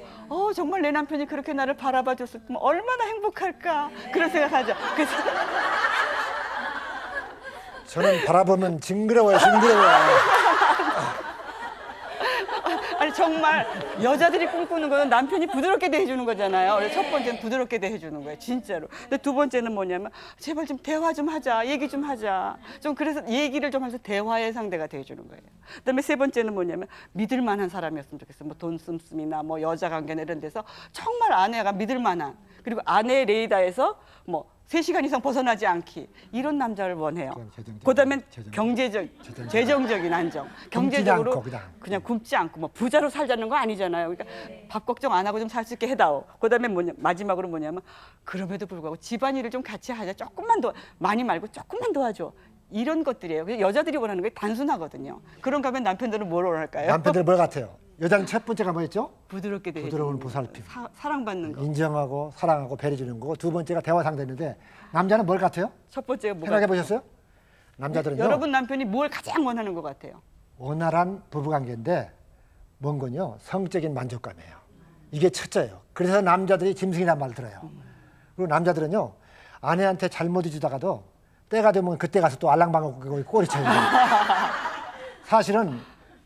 정말 내 남편이 그렇게 나를 바라봐 줬으면 얼마나 행복할까 그런 생각하죠. 그래서 저는 바라보면 징그러워요, 징그러워요. 아니 정말 여자들이 꿈꾸는 거는 남편이 부드럽게 대해주는 거잖아요. 그래서 첫 번째는 부드럽게 대해주는 거예요, 진짜로. 근데 두 번째는 뭐냐면 제발 좀 대화 좀 하자, 얘기 좀 하자. 좀 그래서 얘기를 좀 하면서 대화의 상대가 대해주는 거예요. 그다음에 세 번째는 뭐냐면 믿을 만한 사람이었으면 좋겠어요. 뭐 돈 씀씀이나 뭐 여자 관계나 이런 데서 정말 아내가 믿을 만한, 그리고 아내의 레이더에서 뭐 3시간 이상 벗어나지 않기, 이런 남자를 원해요. 그다음에 재정적인 안정. 경제적으로 그냥 굶지 않고 뭐 부자로 살자는 거 아니잖아요. 그러니까 밥 걱정 안 하고 좀 살 수 있게 해다오. 그다음에 마지막으로 뭐냐면 그럼에도 불구하고 집안일을 좀 같이 하자. 조금만 더, 많이 말고 조금만 도와줘. 이런 것들이에요. 그래서 여자들이 원하는 게 단순하거든요. 그런가 하면 남편들은 뭘 원할까요? 남편들은 뭘 같아요? 여자는 첫 번째가 뭐였죠? 부드럽게 대해 부드러운 보살핌. 사랑받는 거. 인정하고 사랑하고 배려주는 거고, 두 번째가 대화 상대인데 남자는 뭘 같아요? 첫 번째가 뭐가? 생각해 보셨어요? 남자들은요, 여러분 남편이 뭘 가장 원하는 것 같아요? 원활한 부부관계인데 뭔 건요, 성적인 만족감이에요. 이게 첫째예요. 그래서 남자들이 짐승이란 말 들어요. 그리고 남자들은요, 아내한테 잘못 해주다가도 때가 되면 그때 가서 또 알랑방하고 꼬리 쳐요. 사실은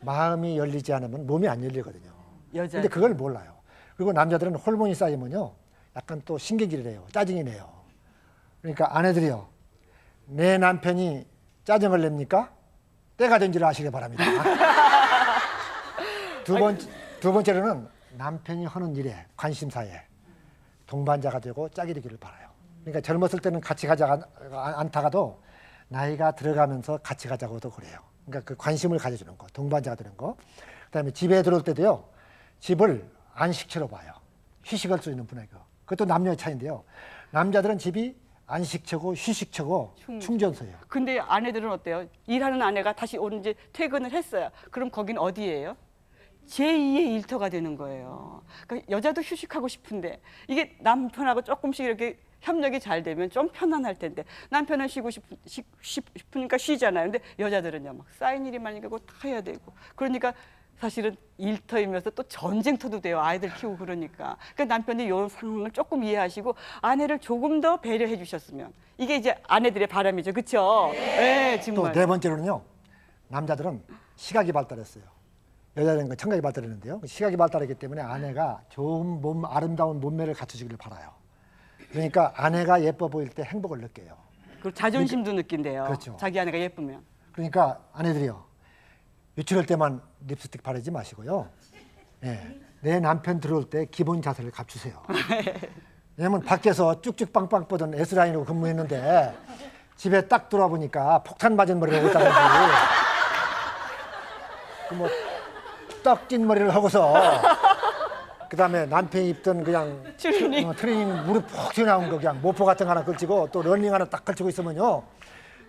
마음이 열리지 않으면 몸이 안 열리거든요. 근데 그걸 몰라요. 그리고 남자들은 호르몬이 쌓이면요, 약간 또 신경질을 해요. 짜증이 내요. 그러니까 아내들이요, 내 남편이 짜증을 냅니까? 때가 된 줄 아시길 바랍니다. 두 번째로는 남편이 하는 일에, 관심사에 동반자가 되고 짝이 되기를 바라요. 그러니까 젊었을 때는 같이 가자 않다가도 나이가 들어가면서 같이 가자고도 그래요. 그러니까 그 관심을 가져주는 거, 동반자가 되는 거. 그다음에 집에 들어올 때도요, 집을 안식처로 봐요. 휴식할 수 있는 분위기. 그것도 남녀의 차이인데요. 남자들은 집이 안식처고 휴식처고 충전소예요. 근데 아내들은 어때요? 일하는 아내가 다시 오는지 퇴근을 했어요. 그럼 거긴 어디예요? 제2의 일터가 되는 거예요. 그러니까 여자도 휴식하고 싶은데 이게 남편하고 조금씩 이렇게 협력이 잘 되면 좀 편안할 텐데, 남편은 쉬고 싶으니까 쉬잖아요. 근데 여자들은요, 막 쌓인 일이 많으니까 그거 다 해야 되고, 그러니까 사실은 일터이면서 또 전쟁터도 돼요. 아이들 키우고 그러니까. 그러니까 남편이 이런 상황을 조금 이해하시고 아내를 조금 더 배려해 주셨으면, 이게 이제 아내들의 바람이죠. 그렇죠? 네, 또 정말. 네 번째로는요, 남자들은 시각이 발달했어요. 여자들은 그 청각이 발달했는데요, 시각이 발달했기 때문에 아내가 좋은 몸, 아름다운 몸매를 갖추시기를 바라요. 그러니까 아내가 예뻐 보일 때 행복을 느껴요. 그리고 자존심도 느낀대요. 그렇죠. 자기 아내가 예쁘면. 그러니까 아내들이요, 외출할 때만 립스틱 바르지 마시고요, 네, 내 남편 들어올 때 기본 자세를 갖추세요. 왜냐면 밖에서 쭉쭉 빵빵 뻗은 S라인으로 근무했는데 집에 딱 돌아보니까 폭탄 맞은 머리를 하고 있다든지 그뭐 떡진 머리를 하고서 그다음에 남편이 입던 그냥 트레이닝 무릎 푹 튀어나온 거 그냥 모포 같은 거 하나 걸치고 또 러닝 하나 딱 걸치고 있으면요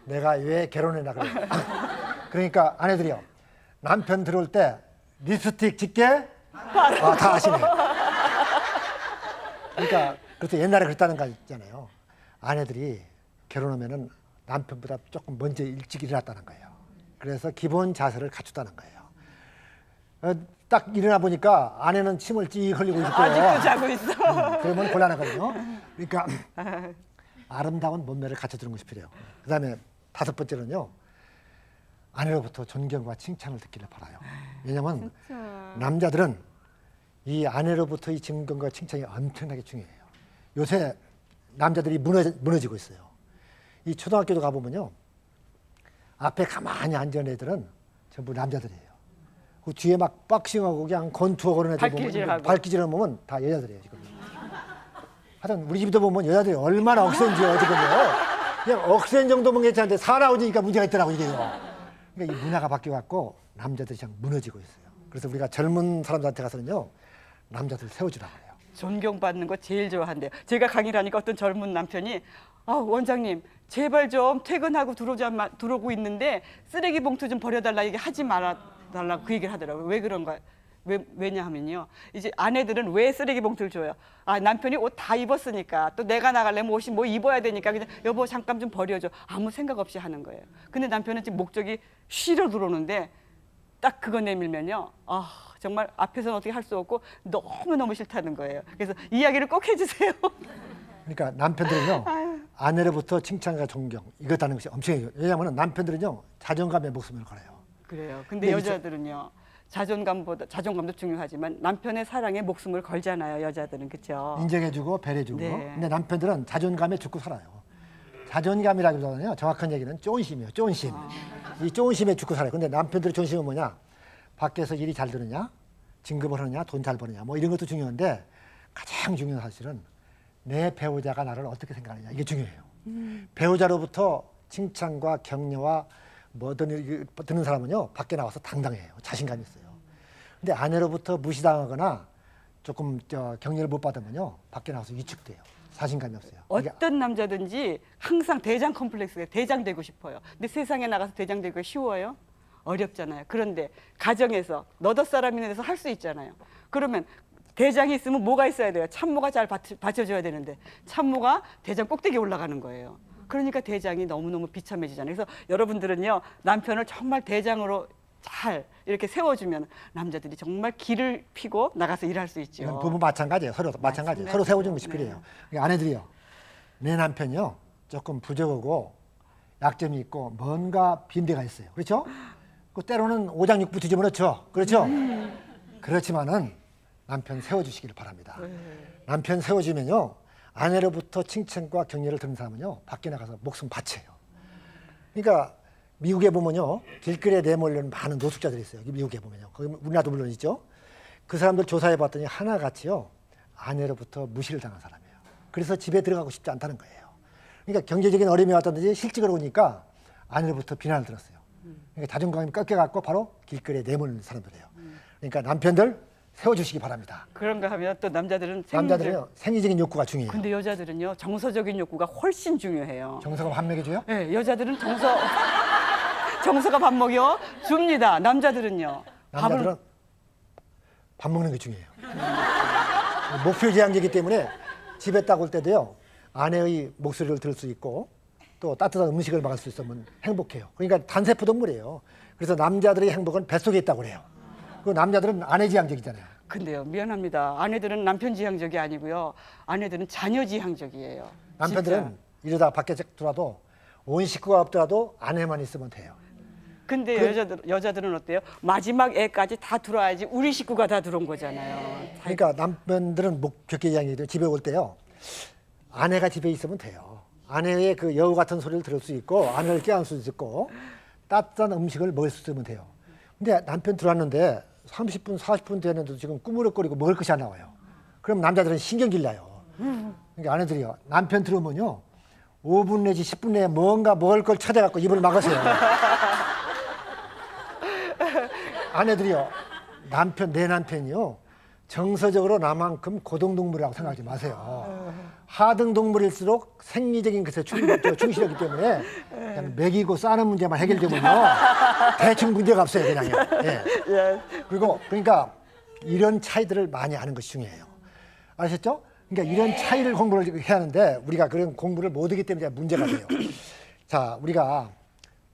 내가 왜 결혼했나 그래. 그러니까 아내들이요 남편 들어올 때 립스틱 짙게 다 아시네. 그러니까 그때 옛날에 그랬다는 거 있잖아요. 아내들이 결혼하면은 남편보다 조금 먼저 일찍 일어났다는 거예요. 그래서 기본 자세를 갖췄다는 거예요. 딱 일어나 보니까 아내는 침을 찌 흘리고 있고요. 아직도 자고 있어. 그러면 곤란하거든요. 그러니까 아름다운 몸매를 갖춰주는 것이 필요해요. 그다음에 5번째는요. 아내로부터 존경과 칭찬을 듣기를 바라요. 왜냐하면 남자들은 이 아내로부터 이 존경과 칭찬이 엄청나게 중요해요. 요새 남자들이 무너지고 있어요. 이 초등학교도 가보면요. 앞에 가만히 앉은 애들은 전부 남자들이에요. 그 뒤에 막 박싱하고 그냥 권투하고 그런 애들 보면 발기질을 보면 다 여자들이에요. 지금. 하여튼 우리 집도 보면 여자들이 얼마나 억센지요. 지금요. 그냥 억센 정도면 괜찮은데 사나워지니까 문제가 있더라고 이게요. 그러니까 이 문화가 바뀌어갖고 남자들이 그냥 무너지고 있어요. 그래서 우리가 젊은 사람들한테 가서는요. 남자들 세워주라고 해요. 존경받는 거 제일 좋아한대요. 제가 강의를 하니까 어떤 젊은 남편이 원장님 제발 좀 퇴근하고 들어오고 있는데 쓰레기 봉투 좀 버려달라 얘기 하지 말아달라고 그 얘기를 하더라고요. 왜 그런가? 왜냐하면요. 이제 아내들은 왜 쓰레기 봉투를 줘요? 남편이 옷 다 입었으니까 또 내가 나가려면 옷이 뭐 입어야 되니까 그냥 여보 잠깐 좀 버려줘. 아무 생각 없이 하는 거예요. 근데 남편은 지금 목적이 쉬러 들어오는데 딱 그거 내밀면요. 정말 앞에서는 어떻게 할 수 없고 너무너무 싫다는 거예요. 그래서 이야기를 꼭 해주세요. 그러니까 남편들은요. 아내로부터 칭찬과 존경 이것 하는 것이 엄청 왜냐하면 남편들은요. 자존감에 목숨을 걸어요. 그래요. 근데 여자들은요. 자존감도 중요하지만 남편의 사랑에 목숨을 걸잖아요. 여자들은 그렇죠. 인정해주고 배려해주고. 네. 근데 남편들은 자존감에 죽고 살아요. 자존감이라기보다는요. 정확한 얘기는 존심이에요. 존심. 이 존심에 죽고 살아요. 근데 남편들의 존심은 뭐냐? 밖에서 일이 잘 되느냐? 진급을 하느냐? 돈 잘 버느냐? 뭐 이런 것도 중요한데 가장 중요한 사실은 내 배우자가 나를 어떻게 생각하느냐. 이게 중요해요. 배우자로부터 칭찬과 격려와 뭐 듣는 사람은요. 밖에 나와서 당당해요. 자신감이 있어요. 근데 아내로부터 무시당하거나 조금 격려를 못 받으면요. 밖에 나와서 위축돼요. 자신감이 없어요. 어떤 남자든지 항상 대장 컴플렉스에 대장 되고 싶어요. 근데 세상에 나가서 대장 되기가 쉬워요? 어렵잖아요. 그런데 가정에서 너덧 사람이나 돼서 할 수 있잖아요. 그러면 대장이 있으면 뭐가 있어야 돼요? 참모가 잘 받쳐줘야 되는데 참모가 대장 꼭대기에 올라가는 거예요. 그러니까 대장이 너무너무 비참해지잖아요. 그래서 여러분들은요. 남편을 정말 대장으로 잘 이렇게 세워주면 남자들이 정말 길을 피고 나가서 일할 수 있죠. 이건 부부 마찬가지예요. 서로 마찬가지예요. 서로 세워주는 것이 필요해요. 그러니까 아내들이요. 내 남편이요. 조금 부족하고 약점이 있고 뭔가 빈대가 있어요. 그렇죠? 그 때로는 오장육부 뒤집어 놓죠. 그렇죠? 그렇지만은 남편 세워주시기를 바랍니다. 남편 세워주면요. 아내로부터 칭찬과 격려를 듣는 사람은요. 밖에 나가서 목숨 바쳐요. 그러니까 미국에 보면요. 길거리에 내몰려는 많은 노숙자들이 있어요. 미국에 보면요. 거기 우리나라도 물론 있죠. 그 사람들 조사해 봤더니 하나같이요. 아내로부터 무시를 당한 사람이에요. 그래서 집에 들어가고 싶지 않다는 거예요. 그러니까 경제적인 어려움이 왔다든지 실직을 오니까 아내로부터 비난을 들었어요. 그러니까 자존감이 꺾여갖고 바로 길거리에 내몰리는 사람들이에요. 그러니까 남편들 세워주시기 바랍니다. 그런가 하면 또 남자들은 생리적인 욕구가 중요해요. 근데 여자들은요. 정서적인 욕구가 훨씬 중요해요. 정서가 밥 먹여줘요? 네, 여자들은 정서가 밥 먹여 줍니다. 남자들은요. 남자들은 밥 먹는 게 중요해요. 목표 지향제이기 때문에 집에 딱 올 때도요. 아내의 목소리를 들을 수 있고 또 따뜻한 음식을 먹을 수 있으면 행복해요. 그러니까 단세포 동물이에요. 그래서 남자들의 행복은 뱃속에 있다고 그래요. 그 남자들은 아내 지향적이잖아요. 근데요, 미안합니다. 아내들은 남편 지향적이 아니고요. 아내들은 자녀 지향적이에요. 남편들은 진짜. 이러다 밖에 들어와도 온 식구가 없더라도 아내만 있으면 돼요. 근데 여자들은 어때요? 마지막 애까지 다 들어와야지 우리 식구가 다 들어온 거잖아요. 그러니까 남편들은 목적기 지향이죠. 집에 올 때요. 아내가 집에 있으면 돼요. 아내의 그 여우 같은 소리를 들을 수 있고 아내를 깨울 수 있고 따뜻한 음식을 먹을 수 있으면 돼요. 근데 남편 들어왔는데 30분, 40분 됐는데도 지금 꾸물거리고 먹을 것이 안 나와요. 그럼 남자들은 신경질 나요. 그러니까 아내들이요. 남편 들어오면요. 5분 내지 10분 내에 뭔가 먹을 걸 찾아갖고 입을 막으세요. 아내들이요, 내 남편이요, 정서적으로 나만큼 고등동물이라고 생각하지 마세요. 하등동물일수록 생리적인 것에 충실하기 때문에 그냥 먹이고 싸는 문제만 해결되면요, 대충 문제가 없어요, 그냥요. 예. 그리고 그러니까 이런 차이들을 많이 아는 것이 중요해요. 아셨죠? 그러니까 이런 차이를 공부를 해야 하는데 우리가 그런 공부를 못하기 때문에 문제가 돼요. 자, 우리가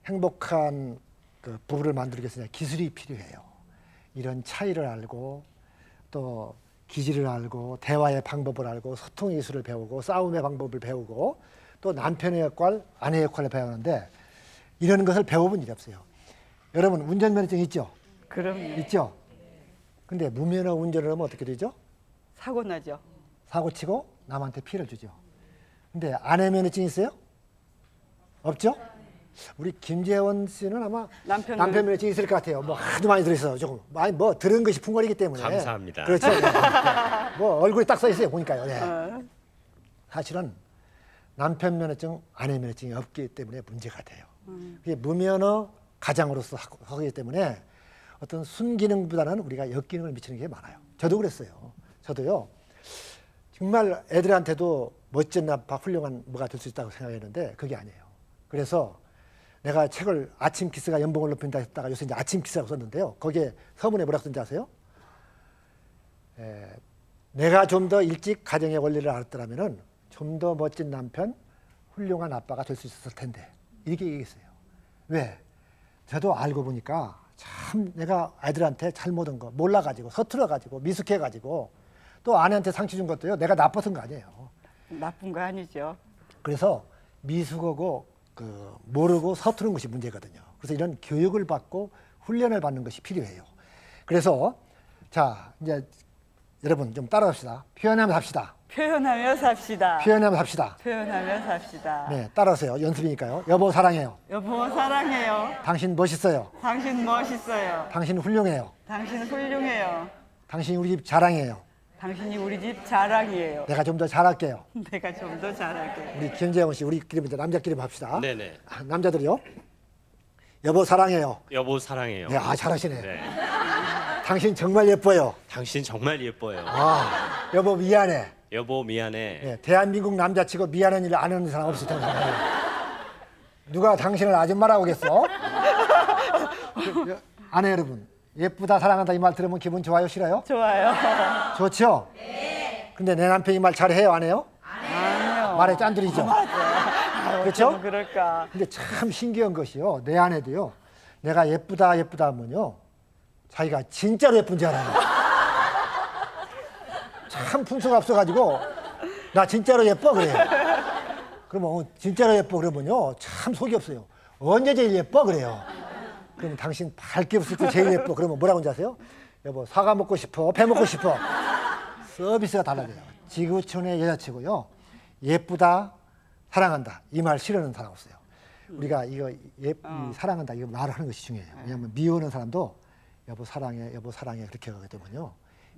행복한 그 부부를 만들기 위해서 기술이 필요해요. 이런 차이를 알고 또 기질을 알고 대화의 방법을 알고 소통의 기술을 배우고 싸움의 방법을 배우고 또 남편의 역할, 아내의 역할을 배우는데 이런 것을 배워본 일이 없어요. 여러분 운전면허증 있죠? 그럼 있죠? 근데 무면허 운전을 하면 어떻게 되죠? 사고 나죠. 사고 치고 남한테 피해를 주죠. 근데 아내 면허증 있어요? 없죠? 우리 김재원 씨는 아마 남편 면허증 있을 것 같아요. 뭐 하도 많이 들어있어요. 조금 많이 뭐 들은 것이 풍월이기 때문에. 감사합니다. 그렇죠. 네. 뭐 얼굴이 딱 써 있어요. 보니까요. 네. 사실은 남편 면허증, 아내 면허증이 없기 때문에 문제가 돼요. 그게 무면허 가장으로서 하기 때문에 어떤 순기능보다는 우리가 역기능을 미치는 게 많아요. 저도 그랬어요. 저도요. 정말 애들한테도 멋진 아빠, 훌륭한 뭐가 될 수 있다고 생각했는데 그게 아니에요. 그래서 내가 책을 아침 키스가 연봉을 높인다 했다가 요새 이제 아침 키스라고 썼는데요. 거기에 서문에 뭐라고 쓴지 아세요? 내가 좀 더 일찍 가정의 원리를 알았더라면은 좀 더 멋진 남편, 훌륭한 아빠가 될 수 있었을 텐데. 이렇게 얘기했어요. 왜? 저도 알고 보니까 참 내가 아이들한테 잘못한 거 몰라가지고 서툴러가지고 미숙해가지고 또 아내한테 상처 준 것도요. 내가 나빴던 거 아니에요. 나쁜 거 아니죠. 그래서 미숙하고 모르고 서투른 것이 문제거든요. 그래서 이런 교육을 받고 훈련을 받는 것이 필요해요. 그래서 자 이제 여러분 좀 따라합시다. 표현하며 삽시다. 표현하며 삽시다. 표현하며 삽시다. 표현하며 삽시다. 네, 따라하세요. 연습이니까요. 여보 사랑해요. 여보 사랑해요. 당신 멋있어요. 당신 멋있어요. 당신 훌륭해요. 당신 훌륭해요. 당신이 우리 집 자랑이에요. 당신이 우리 집 자랑이에요. 내가 좀 더 잘할게요. 내가 좀 더 잘할게. 우리 김재원 씨, 우리끼리 이제 남자끼리 합시다. 네네. 남자들이요. 여보 사랑해요. 여보 사랑해요. 네, 잘하시네. 네. 당신 정말 예뻐요. 당신 정말 예뻐요. 여보 미안해. 여보 미안해. 네, 대한민국 남자치고 미안한 일을 안 하는 사람 없을 텐데. 누가 당신을 아줌마라고 하겠어? 아내 여러분, 예쁘다 사랑한다 이 말 들으면 기분 좋아요, 싫어요? 좋아요. 좋죠? 네. 근데 내 남편이 말 잘해요, 안 해요? 아니요. 말에 짠들이죠. 그렇죠? 어쩌면 그럴까. 근데 참 신기한 것이요. 내 아내도요. 내가 예쁘다 하면요. 자기가 진짜로 예쁜 줄 알아요. 참 품수가 없어가지고 나 진짜로 예뻐 그래요. 그러면 진짜로 예뻐 그러면요. 참 속이 없어요. 언제 제일 예뻐 그래요. 그러면 당신 밝게 웃을 때 제일 예뻐. 그러면 뭐라고 하는지 아세요? 여보 사과 먹고 싶어. 배 먹고 싶어. 서비스가 달라져요. 지구촌의 여자치고요. 예쁘다, 사랑한다. 이 말 싫어하는 사람 없어요. 우리가 이거 이 사랑한다 이거 말을 하는 것이 중요해요. 왜냐하면 미워하는 사람도 여보 사랑해, 여보 사랑해 그렇게 가기 때문에요.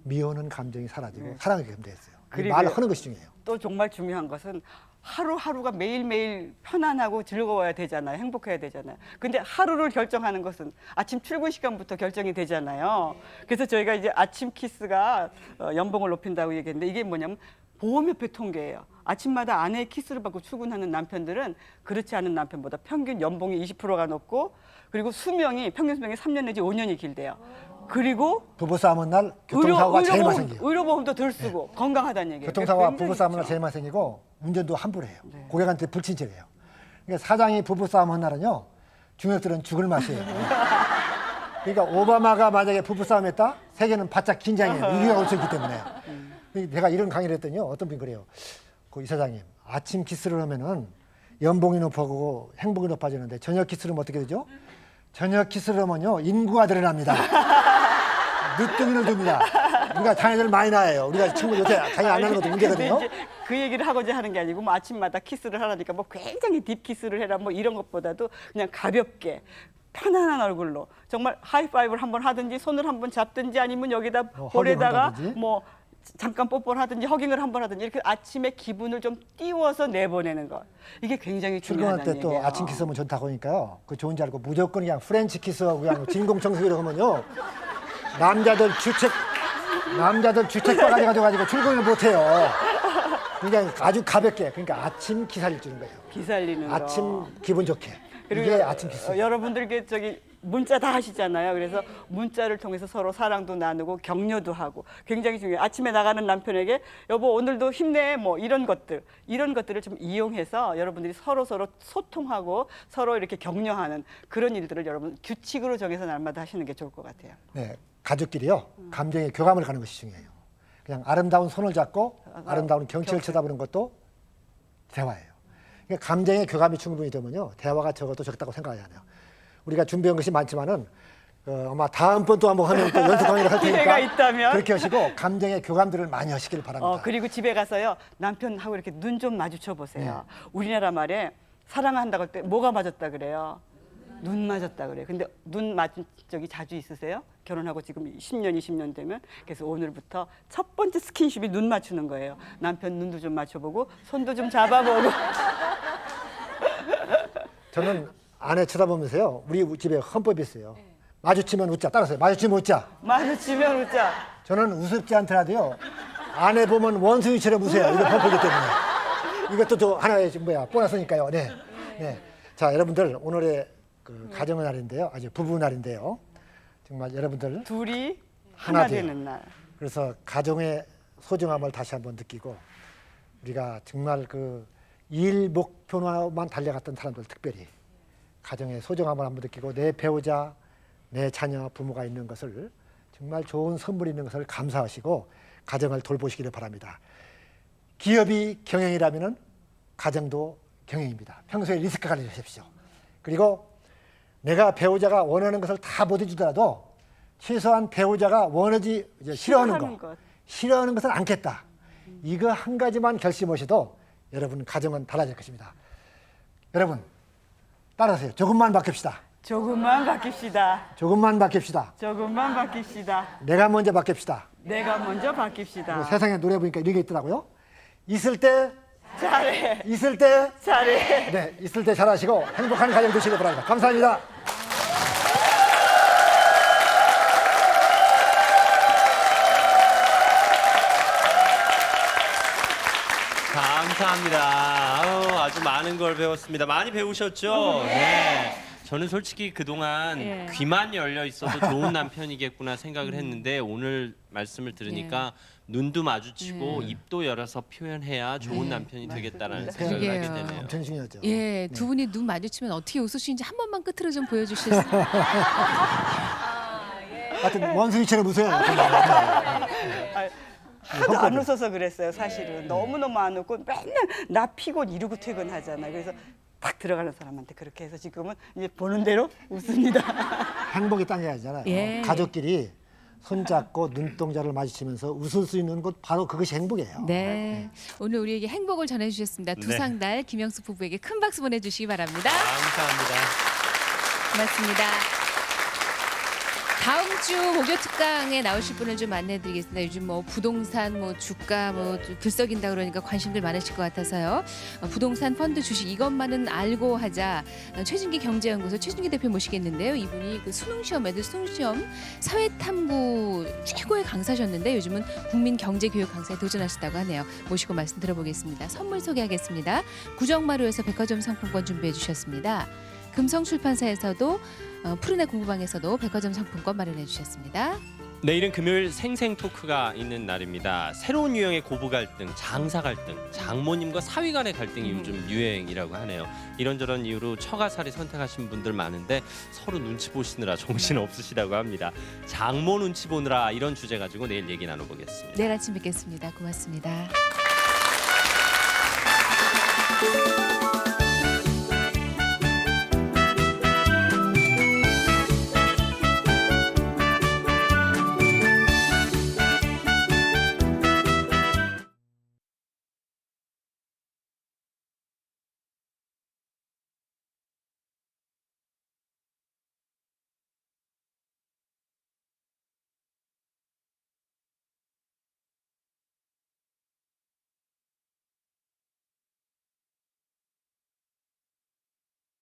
미워하는 감정이 사라지고 사랑하게 되었어요. 말을 하는 것이 중요해요. 또 정말 중요한 것은 하루하루가 매일매일 편안하고 즐거워야 되잖아요. 행복해야 되잖아요. 근데 하루를 결정하는 것은 아침 출근 시간부터 결정이 되잖아요. 그래서 저희가 이제 아침 키스가 연봉을 높인다고 얘기했는데 이게 뭐냐면 보험협회 통계예요. 아침마다 아내의 키스를 받고 출근하는 남편들은 그렇지 않은 남편보다 평균 연봉이 20%가 높고 그리고 평균 수명이 3년 내지 5년이 길대요. 그리고 부부싸움은 날 교통사고가 제일 많이 생겨요. 의료보험도 덜 쓰고 건강하다는 얘기예요. 교통사고가 굉장히 부부싸움은 날 좋죠. 제일 많이 생기고 운전도 함부로 해요. 고객한테 불친절해요. 그러니까 사장이 부부싸움 한 날은요. 중역들은 죽을 맛이에요. 그러니까 오바마가 만약에 부부싸움 했다? 세계는 바짝 긴장해요. 위기가 올 수 있기 때문에. 내가 이런 강의를 했더니요. 어떤 분이 그래요. 그 이사장님 아침 키스를 하면은 연봉이 높아지고 행복이 높아지는데 저녁 키스를 하면 어떻게 되죠? 저녁 키스를 하면요. 인구가 늘어납니다. 늦둥이를 줍니다. 우리가 자녀들 많이 낳아요. 우리가 친구 요새 자녀 안 낳는 것도 문제거든요. 근데 이제 그 얘기를 하고자 하는 게 아니고 뭐 아침마다 키스를 하라니까 뭐 굉장히 딥 키스를 해라 뭐 이런 것보다도 그냥 가볍게 편안한 얼굴로 정말 하이파이브를 한번 하든지 손을 한번 잡든지 아니면 여기다 볼에다가 허그를 한다든지. 뭐 잠깐 뽀뽀를 하든지 허깅을 한번 하든지 이렇게 아침에 기분을 좀 띄워서 내보내는 것. 이게 굉장히 출근할 중요하다는 때 또 얘기예요. 아침 키스하면 좋다고 하니까요. 그 좋은 줄 알고 무조건 그냥 프렌치 키스하고 그냥 진공청소기로 하면요. 남자들 주책과 가져가지고 출근을 못해요. 그냥 아주 가볍게, 그러니까 아침 기사를 주는 거예요. 기살리는 거. 아침 기분 좋게. 그리고 이게 아침 키스. 여러분들께 문자 다 하시잖아요. 그래서 문자를 통해서 서로 사랑도 나누고 격려도 하고 굉장히 중요해요. 아침에 나가는 남편에게 여보 오늘도 힘내 뭐 이런 것들을 좀 이용해서 여러분들이 서로 소통하고 서로 이렇게 격려하는 그런 일들을 여러분 규칙으로 정해서 날마다 하시는 게 좋을 것 같아요. 네, 가족끼리요. 감정의 교감을 가는 것이 중요해요. 그냥 아름다운 손을 잡고 아름다운 경치를 쳐다보는 것도 대화예요. 그러니까 감정의 교감이 충분히 되면요. 대화가 적어도 적다고 생각해야 돼요. 우리가 준비한 것이 많지만은 아마 다음번 또 한번 하면 또 연습 강의를 할 테니까 기회가 있다면 그렇게 하시고 감정의 교감들을 많이 하시길 바랍니다. 그리고 집에 가서요 남편하고 이렇게 눈 좀 마주쳐 보세요. 우리나라 말에 사랑한다고 할 때 뭐가 맞았다 그래요? 눈 맞았다 그래요. 근데 눈 맞은 적이 자주 있으세요? 결혼하고 지금 10년, 20년 되면 그래서 오늘부터 첫 번째 스킨십이 눈 맞추는 거예요. 남편 눈도 좀 맞춰보고 손도 좀 잡아보고. 저는 아내 쳐다보면서요. 우리 집에 헌법이 있어요. 마주치면 웃자. 따라서요. 마주치면 웃자. 마주치면 웃자. 저는 우습지 않더라도요. 아내 보면 원숭이처럼 웃어요. 이거 헌법이기 때문에. 이것도 또 하나의 보너스니까요. 네. 네. 자, 여러분들 오늘의 그 가정의 날인데요. 아주 부부 날인데요. 정말 여러분들 둘이 하나 하나 돼요. 되는 날. 그래서 가정의 소중함을 다시 한번 느끼고 우리가 정말 그 일 목표만 달려갔던 사람들 특별히 가정의 소중함을 한번 느끼고 내 배우자, 내 자녀, 부모가 있는 것을 정말 좋은 선물이 있는 것을 감사하시고 가정을 돌보시기를 바랍니다. 기업이 경영이라면은 가정도 경영입니다. 평소에 리스크 관리하십시오. 그리고 내가 배우자가 원하는 것을 다 못 해주더라도 최소한 배우자가 싫어하는 것은 않겠다. 이거 한 가지만 결심하셔도 여러분 가정은 달라질 것입니다. 여러분 따라하세요. 조금만 바뀝시다. 조금만 바뀝시다. 조금만 바뀝시다. 조금만 바뀝시다. 내가 먼저 바뀝시다. 내가 먼저 바뀝시다. 세상에 노래 보니까 이런 게 있더라고요. 있을 때 잘해. 있을 때 잘해. 네, 있을 때 잘하시고 행복한 가정 되시길 바랍니다. 감사합니다. 감사합니다. 아주 많은 걸 배웠습니다. 많이 배우셨죠? 네. 저는 솔직히 그동안 예. 귀만 열려 있어도 좋은 남편이겠구나 생각을 했는데 오늘 말씀을 들으니까 눈도 마주치고 입도 열어서 표현해야 좋은 남편이 되겠다라는 생각을 하게 그러게요. 되네요. 엄청 중요하죠. 예, 두 분이 눈 마주치면 어떻게 웃으시는지 한 번만 끝으로 좀 보여주실 수 있어요? 하여튼 원숭이처럼 웃어요. 하도 안 웃어서 그랬어요, 사실은. 너무너무 안 웃고 맨날 나 피곤 이러고 퇴근하잖아요. 그래서 딱 들어가는 사람한테 그렇게 해서 지금은 이제 보는 대로 웃습니다. 행복이 땅이잖아요. 예. 가족끼리 손잡고 눈동자를 마주치면서 웃을 수 있는 곳 바로 그것이 행복이에요. 네, 오늘 우리에게 행복을 전해주셨습니다. 두상달 김영수 부부에게 큰 박수 보내주시기 바랍니다. 감사합니다. 고맙습니다. 다음 주 목요 특강에 나오실 분을 좀 안내해드리겠습니다. 요즘 뭐 부동산, 뭐 주가, 뭐 들썩인다 그러니까 관심들 많으실 것 같아서요. 부동산, 펀드, 주식 이것만은 알고 하자. 최진기 경제연구소 최진기 대표 모시겠는데요. 이분이 그 수능시험, 애들 수능시험 사회탐구 최고의 강사셨는데 요즘은 국민경제교육 강사에 도전하시다고 하네요. 모시고 말씀 들어보겠습니다. 선물 소개하겠습니다. 구정마루에서 백화점 상품권 준비해 주셨습니다. 금성출판사에서도 푸른의 공부방에서도 백화점 상품권 마련해 주셨습니다. 내일은 금요일 생생 토크가 있는 날입니다. 새로운 유형의 고부 갈등, 장사 갈등, 장모님과 사위 간의 갈등이 요즘 유행이라고 하네요. 이런저런 이유로 처가살이 선택하신 분들 많은데 서로 눈치 보시느라 정신 없으시다고 합니다. 장모 눈치 보느라 이런 주제 가지고 내일 얘기 나눠보겠습니다. 내일 아침 뵙겠습니다. 고맙습니다.